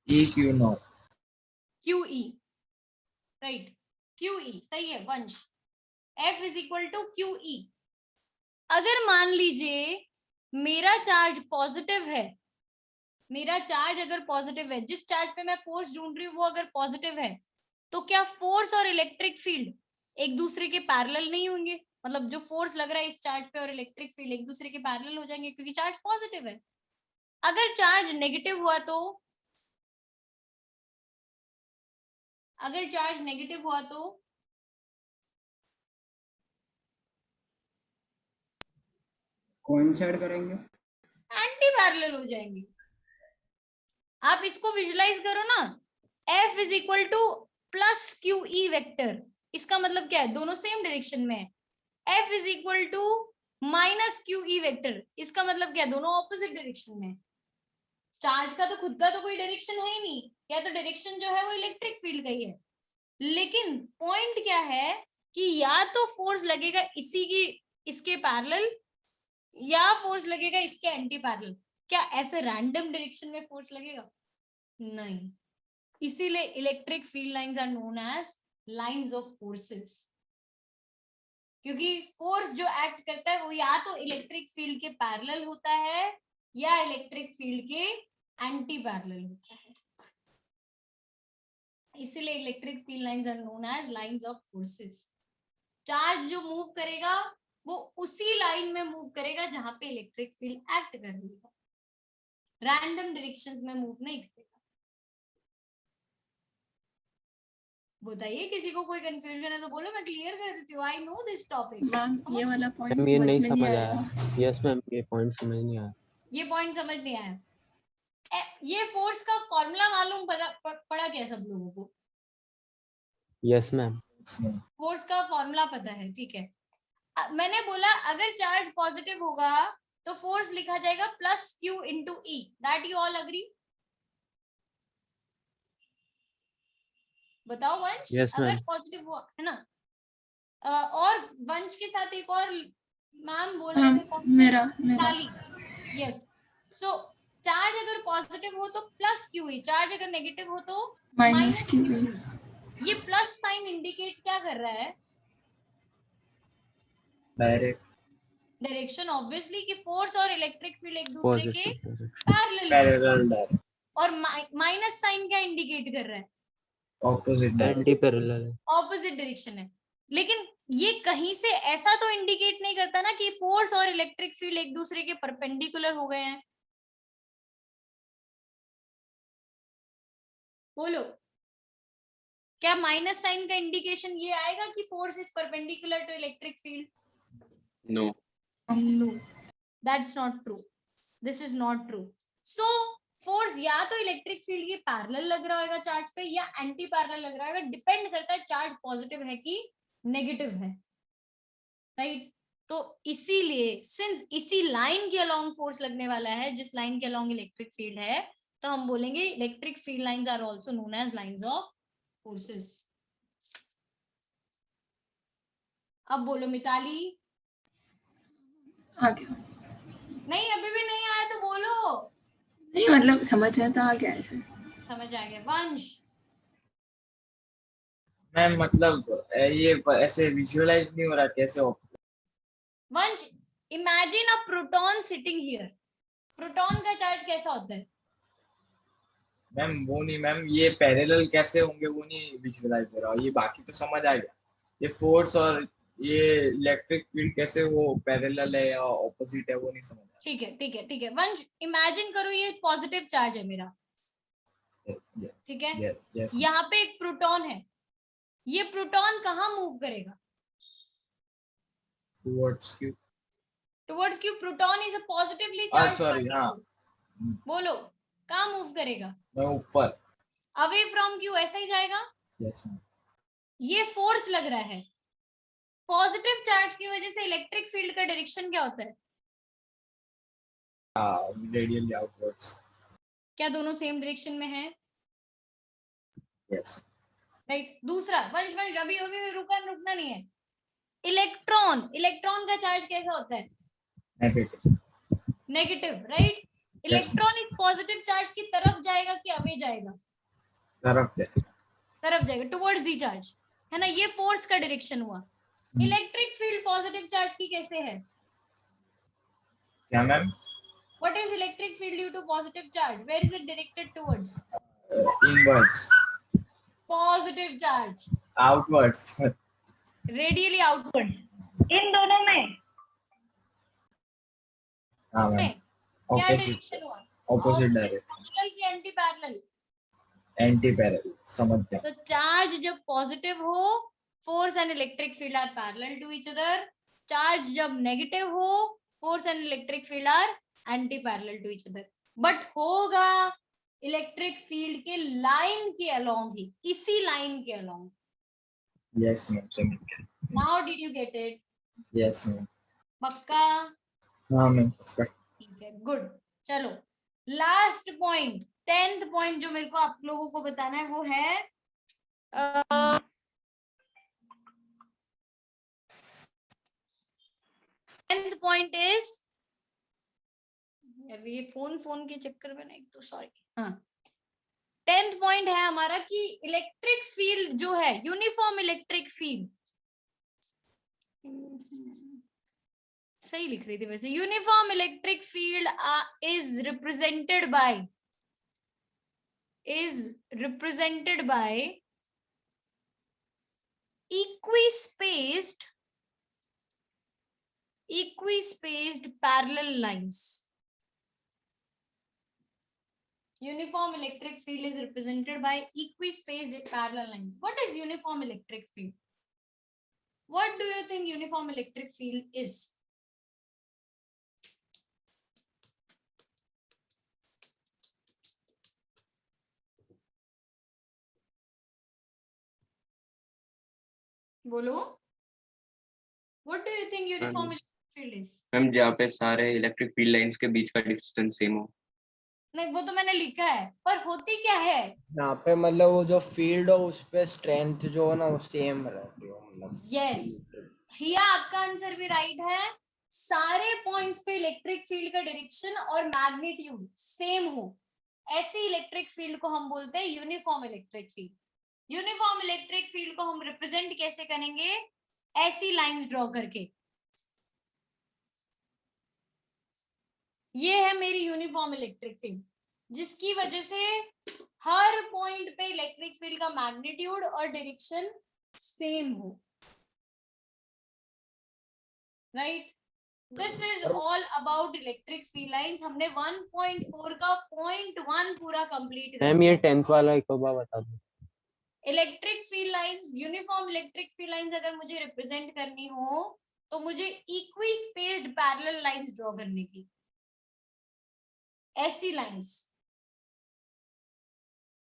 Speaker 5: E Q naught.
Speaker 11: QE. Right. QE सही है वंश। F is equal to QE। अगर मान लीजिए मेरा charge positive है, मेरा charge अगर पॉजिटिव है, जिस चार्ज पे मैं फोर्स ढूंढ रही हूँ वो अगर पॉजिटिव है, तो क्या फोर्स और इलेक्ट्रिक फील्ड एक दूसरे के पैरेलल नहीं होंगे? मतलब जो फोर्स लग रहा है इस चार्ज पे और इलेक्ट्रिक फील्ड एक दूसरे के पैरेलल हो जाएंगे क्योंकि चार्ज पॉजिटिव है। अगर चार्ज नेगेटिव हुआ तो, अगर चार्ज नेगेटिव हुआ तो
Speaker 10: कोइंसाइड करेंगे,
Speaker 11: एंटी पैरेलल हो जाएंगे। आप इसको विजुलाइज करो ना, F is equal two plus QE vector. इसका मतलब क्या है? दोनों सेम डायरेक्शन में है। F is equal to minus QE vector. इसका मतलब क्या है? दोनों ऑपोजिट डायरेक्शन में। चार्ज का तो खुद का तो कोई डायरेक्शन है ही नहीं, या तो डायरेक्शन जो है वो इलेक्ट्रिक फील्ड का ही है। लेकिन पॉइंट क्या है कि या तो फोर्स लगेगा इसी की इसके पैरेलल या फोर्स लगेगा इसके एंटी पैरेलल। क्या ऐसे रैंडम डायरेक्शन में फोर्स लगेगा? नहीं। इसीलिए electric field lines are known as lines of forces, क्योंकि फोर्स जो एक्ट करता है वो या तो इलेक्ट्रिक फील्ड के पैरेलल होता है या इलेक्ट्रिक फील्ड के एंटी पैरेलल होता है। इसीलिए electric field lines are known as lines of forces. Charge जो मूव करेगा वो उसी लाइन में मूव करेगा जहां पे इलेक्ट्रिक फील्ड एक्ट कर रही है, रैंडम डायरेक्शंस में मूव नहीं करेगा। बताइए किसी को कोई कंफ्यूजन है तो बोलो, मैं क्लियर कर देती हूँ। आई नो दिस टॉपिक।
Speaker 4: मैम ये वाला पॉइंट
Speaker 12: ये नहीं
Speaker 4: समझ में
Speaker 12: समझ
Speaker 4: नहीं
Speaker 12: आया।
Speaker 4: आया।
Speaker 12: यस मैम, ये पॉइंट समझ नहीं आया।
Speaker 11: ये पॉइंट समझ नहीं आया। ये फोर्स का फॉर्मूला मालूम पड़ा क्या सब लोगों को?
Speaker 12: Yes ma'am.
Speaker 11: फोर्स का फॉर्मूला पता है, ठीक है। मैंने बोला अगर चार्ज पॉजिटिव होगा तो फोर्स लिखा जाएगा plus Q into E, that you all agree? बताओ वंश।
Speaker 12: Yes,
Speaker 11: अगर
Speaker 12: ma'am.
Speaker 11: पॉजिटिव हुआ है ना, और वंश के साथ एक और मैम बोल रहे थे कौन?
Speaker 4: मेरा
Speaker 11: यस। सो चार्ज अगर पॉजिटिव हो तो प्लस क्यू ई, चार्ज अगर नेगेटिव हो तो
Speaker 4: माइनस क्यू।
Speaker 11: ये प्लस साइन इंडिकेट क्या कर रहा है? डायरेक्शन, ऑब्वियसली कि फोर्स और इलेक्ट्रिक फील्ड एक दूसरे के पैरेलल है। और माइनस साइन क्या इंडिकेट कर रहा है?
Speaker 12: Opposite, anti parallel,
Speaker 11: opposite direction है। लेकिन ये कहीं से ऐसा तो इंडिकेट नहीं करता ना कि फोर्स और इलेक्ट्रिक फील्ड एक दूसरे के परपेंडिकुलर हो गए हैं। बोलो, क्या माइनस साइन का इंडिकेशन ये आएगा कि force is perpendicular to electric field?
Speaker 12: No,
Speaker 11: that's not true, this is not true. So force या तो इलेक्ट्रिक फील्ड के पैरेलल लग रहा होगा चार्ज पे या एंटी पैरेलल लग रहा होगा, डिपेंड करता है चार्ज पॉजिटिव है कि नेगेटिव है, राइट? तो इसीलिए सिंस इसी लाइन के अलोंग फोर्स लगने वाला है जिस लाइन के अलोंग इलेक्ट्रिक फील्ड है, तो हम बोलेंगे electric field lines are also known as lines of forces. अब बोलो मिताली।
Speaker 4: आ गया?
Speaker 11: नहीं, अभी भी नहीं आया तो बोलो।
Speaker 4: नहीं मतलब समझ में तो आ गया ऐसे।
Speaker 11: समझ आ गया। वंश।
Speaker 5: मैम मतलब ये ऐसे विजुअलाइज नहीं हो रहा कैसे?
Speaker 11: वंश, imagine a proton sitting here. Proton का चार्ज कैसा होता है?
Speaker 5: मैम वो नहीं मैम, ये पैरेलल कैसे होंगे वो नहीं विजुअलाइज हो रहा, ये बाकी तो समझ आ गया। ये फोर्स और ये इलेक्ट्रिक फील्ड कैसे वो पैरेलल है या ऑपोजिट है वो नहीं समझ आया।
Speaker 11: ठीक है ठीक है ठीक है। वंश इमेजिन करो ये पॉजिटिव चार्ज है मेरा, ठीक है? यहाँ पे एक प्रोटॉन है, ये प्रोटॉन कहाँ मूव करेगा?
Speaker 5: Towards Q.
Speaker 11: Towards Q. Proton is a positively charge
Speaker 5: sorry, हाँ।
Speaker 11: बोलो कहाँ मूव करेगा?
Speaker 5: मैं ऊपर।
Speaker 11: अवे फ्रॉम क्यू, ऐसा ही जाएगा।
Speaker 5: Yes ma'am.
Speaker 11: ये फोर्स लग रहा है, पॉजिटिव चार्ज की वजह से इलेक्ट्रिक फील्ड का डायरेक्शन क्या होता है?
Speaker 5: Radially outwards.
Speaker 11: क्या दोनों सेम डायरेक्शन में है?
Speaker 5: Yes
Speaker 11: right. दूसरा, वंश वंश अभी अभी रुकना नहीं है। इलेक्ट्रॉन, इलेक्ट्रॉन का चार्ज कैसा होता है?
Speaker 5: नेगेटिव।
Speaker 11: Negative, right? इलेक्ट्रॉन इस पॉजिटिव चार्ज की तरफ जाएगा कि अवे जाएगा? तरफ जाएगा, टुवर्ड्स दी चार्ज, है ना? ये फोर्स का डायरेक्शन हुआ। इलेक्ट्रिक फील्ड पॉजिटिव चार्ज की कैसे है?
Speaker 5: क्या ma'am?
Speaker 11: What is electric field due to positive charge? Where is it directed towards?
Speaker 5: Inwards.
Speaker 11: Positive charge.
Speaker 5: Outwards.
Speaker 11: Radially outward.
Speaker 1: इन दोनों में
Speaker 5: हाँ मैम।
Speaker 11: क्या डायरेक्शन हुआ?
Speaker 5: Opposite direction.
Speaker 11: पैरेलल की एंटी पैरेलल?
Speaker 5: एंटी पैरेलल, समझ गया।
Speaker 11: तो चार्ज जब पॉजिटिव हो, force and electric field are parallel to each other. Charge जब नेगेटिव हो, force and electric field are anti parallel to each other. But होगा electric field के लाइन के अलोंग ही, इसी लाइन के अलोंग।
Speaker 5: यस मैम, समझ गया।
Speaker 11: Now did you get it?
Speaker 5: Yes ma'am.
Speaker 11: पक्का?
Speaker 5: हाँ मैम पक्का।
Speaker 11: ठीक है, गुड। चलो लास्ट पॉइंट, 10th पॉइंट जो मेरे को आप लोगों को बताना है वो है 10th पॉइंट इज, ये फोन के चक्कर में ना, एक तो सॉरी। हाँ, 10th पॉइंट है हमारा कि इलेक्ट्रिक फील्ड जो है, यूनिफॉर्म इलेक्ट्रिक फील्ड, सही लिख रही थी वैसे, uniform electric field is represented by equispaced parallel lines. Uniform electric field is represented by equispaced parallel lines. What is uniform electric field? What do you think uniform electric field is? बोलो, what do you think uniform field is?
Speaker 14: Ma'am जहाँ पे सारे electric field lines के बीच का distance same हो।
Speaker 11: नहीं, वो तो मैंने लिखा है, पर होती क्या है
Speaker 10: यहाँ पे मतलब वो जो फील्ड हो उस पे स्ट्रेंथ जो हो ना वो सेम रहती हो मतलब।
Speaker 11: यस, हिया आपका आंसर भी राइट है। सारे पॉइंट्स पे इलेक्ट्रिक फील्ड का डायरेक्शन और मैग्नीट्यूड सेम हो, ऐसी इलेक्ट्रिक फील्ड को हम बोलते हैं uniform electric field. Uniform electric field को हम रिप्रेजेंट कैसे करेंगे? ऐसी लाइंस ड्रॉ करके। ये है मेरी यूनिफॉर्म इलेक्ट्रिक फील्ड, जिसकी वजह से हर पॉइंट पे इलेक्ट्रिक फील्ड का मैग्नीट्यूड और डायरेक्शन सेम हो, right? This is all about electric field lines. हमने 1.4 का 0.1 पूरा कंप्लीट कर
Speaker 12: मैम ये
Speaker 11: दिया।
Speaker 12: 10th वाला एक बार बता दो।
Speaker 11: Electric field lines, uniform electric field lines अगर मुझे रिप्रेजेंट करनी हो तो मुझे equi spaced parallel lines draw करने की, ऐसी लाइंस।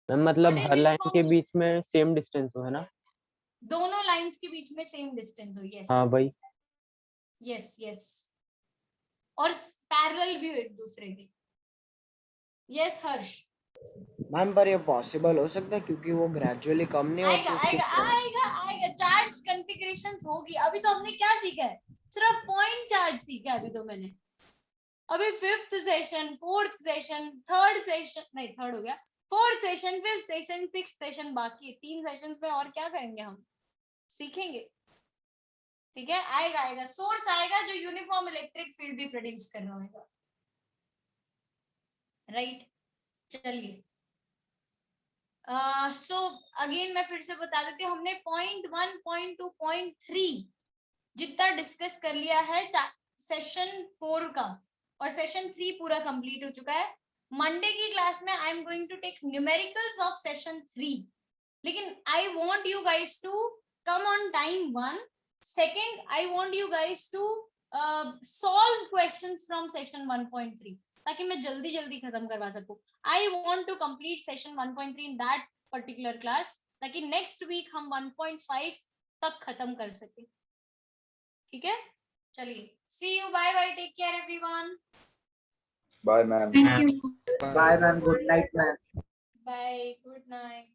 Speaker 12: मैम मतलब
Speaker 11: What is
Speaker 12: हर लाइन के
Speaker 11: uniform?
Speaker 12: बीच में सेम डिस्टेंस हो, है ना?
Speaker 11: दोनों लाइंस के बीच में सेम डिस्टेंस हो। यस
Speaker 12: हाँ भाई।
Speaker 11: यस यस, और पैरेलल भी हो एक दूसरे के। यस हर्ष।
Speaker 10: मैम पर ये पॉसिबल हो सकता है क्योंकि वो ग्रेजुअली कम नहीं होती
Speaker 11: आएगा आएगा आएगा आएगा, चार्ज कॉन्फ़िगरेशंस होगी। अभी तो हमने क्या सीखा है? सिर्फ पॉइंट चार्ज सीखा है अभी तो मैंने। अभी 5th session, 4th session, 3rd session, नहीं 3rd हो गया, 4th session, 5th session, 6th session बाकी है। 3 सेशंस में और क्या करेंगे हम? सीखेंगे, ठीक है? आएगा आएगा, सोर्स आएगा जो यूनिफॉर्म इलेक्ट्रिक फील्ड भी प्रोड्यूस कर रहा होगा, राइट? चलिए, सो अगेन मैं फिर से बता देती हूँ, हमने 0.1, 0.2, 0.3 जितना डिस्कस कर लिया है सेशन 4 का, और सेशन 3 पूरा कंप्लीट हो चुका है। मंडे की क्लास में I am going to take numericals of session 3, लेकिन I want you guys to come on time 1। Second, I want you guys to solve questions from session 1.3 ताकि मैं जल्दी जल्दी खत्म करवा सकूं। I want to complete session 1.3 in that particular class, ताकि next week हम 1.5 तक खत्म कर सके, ठीक है? चलिए, see you, bye bye, take care everyone.
Speaker 3: Bye ma'am.
Speaker 6: Bye ma'am, good night ma'am.
Speaker 11: Bye, good night.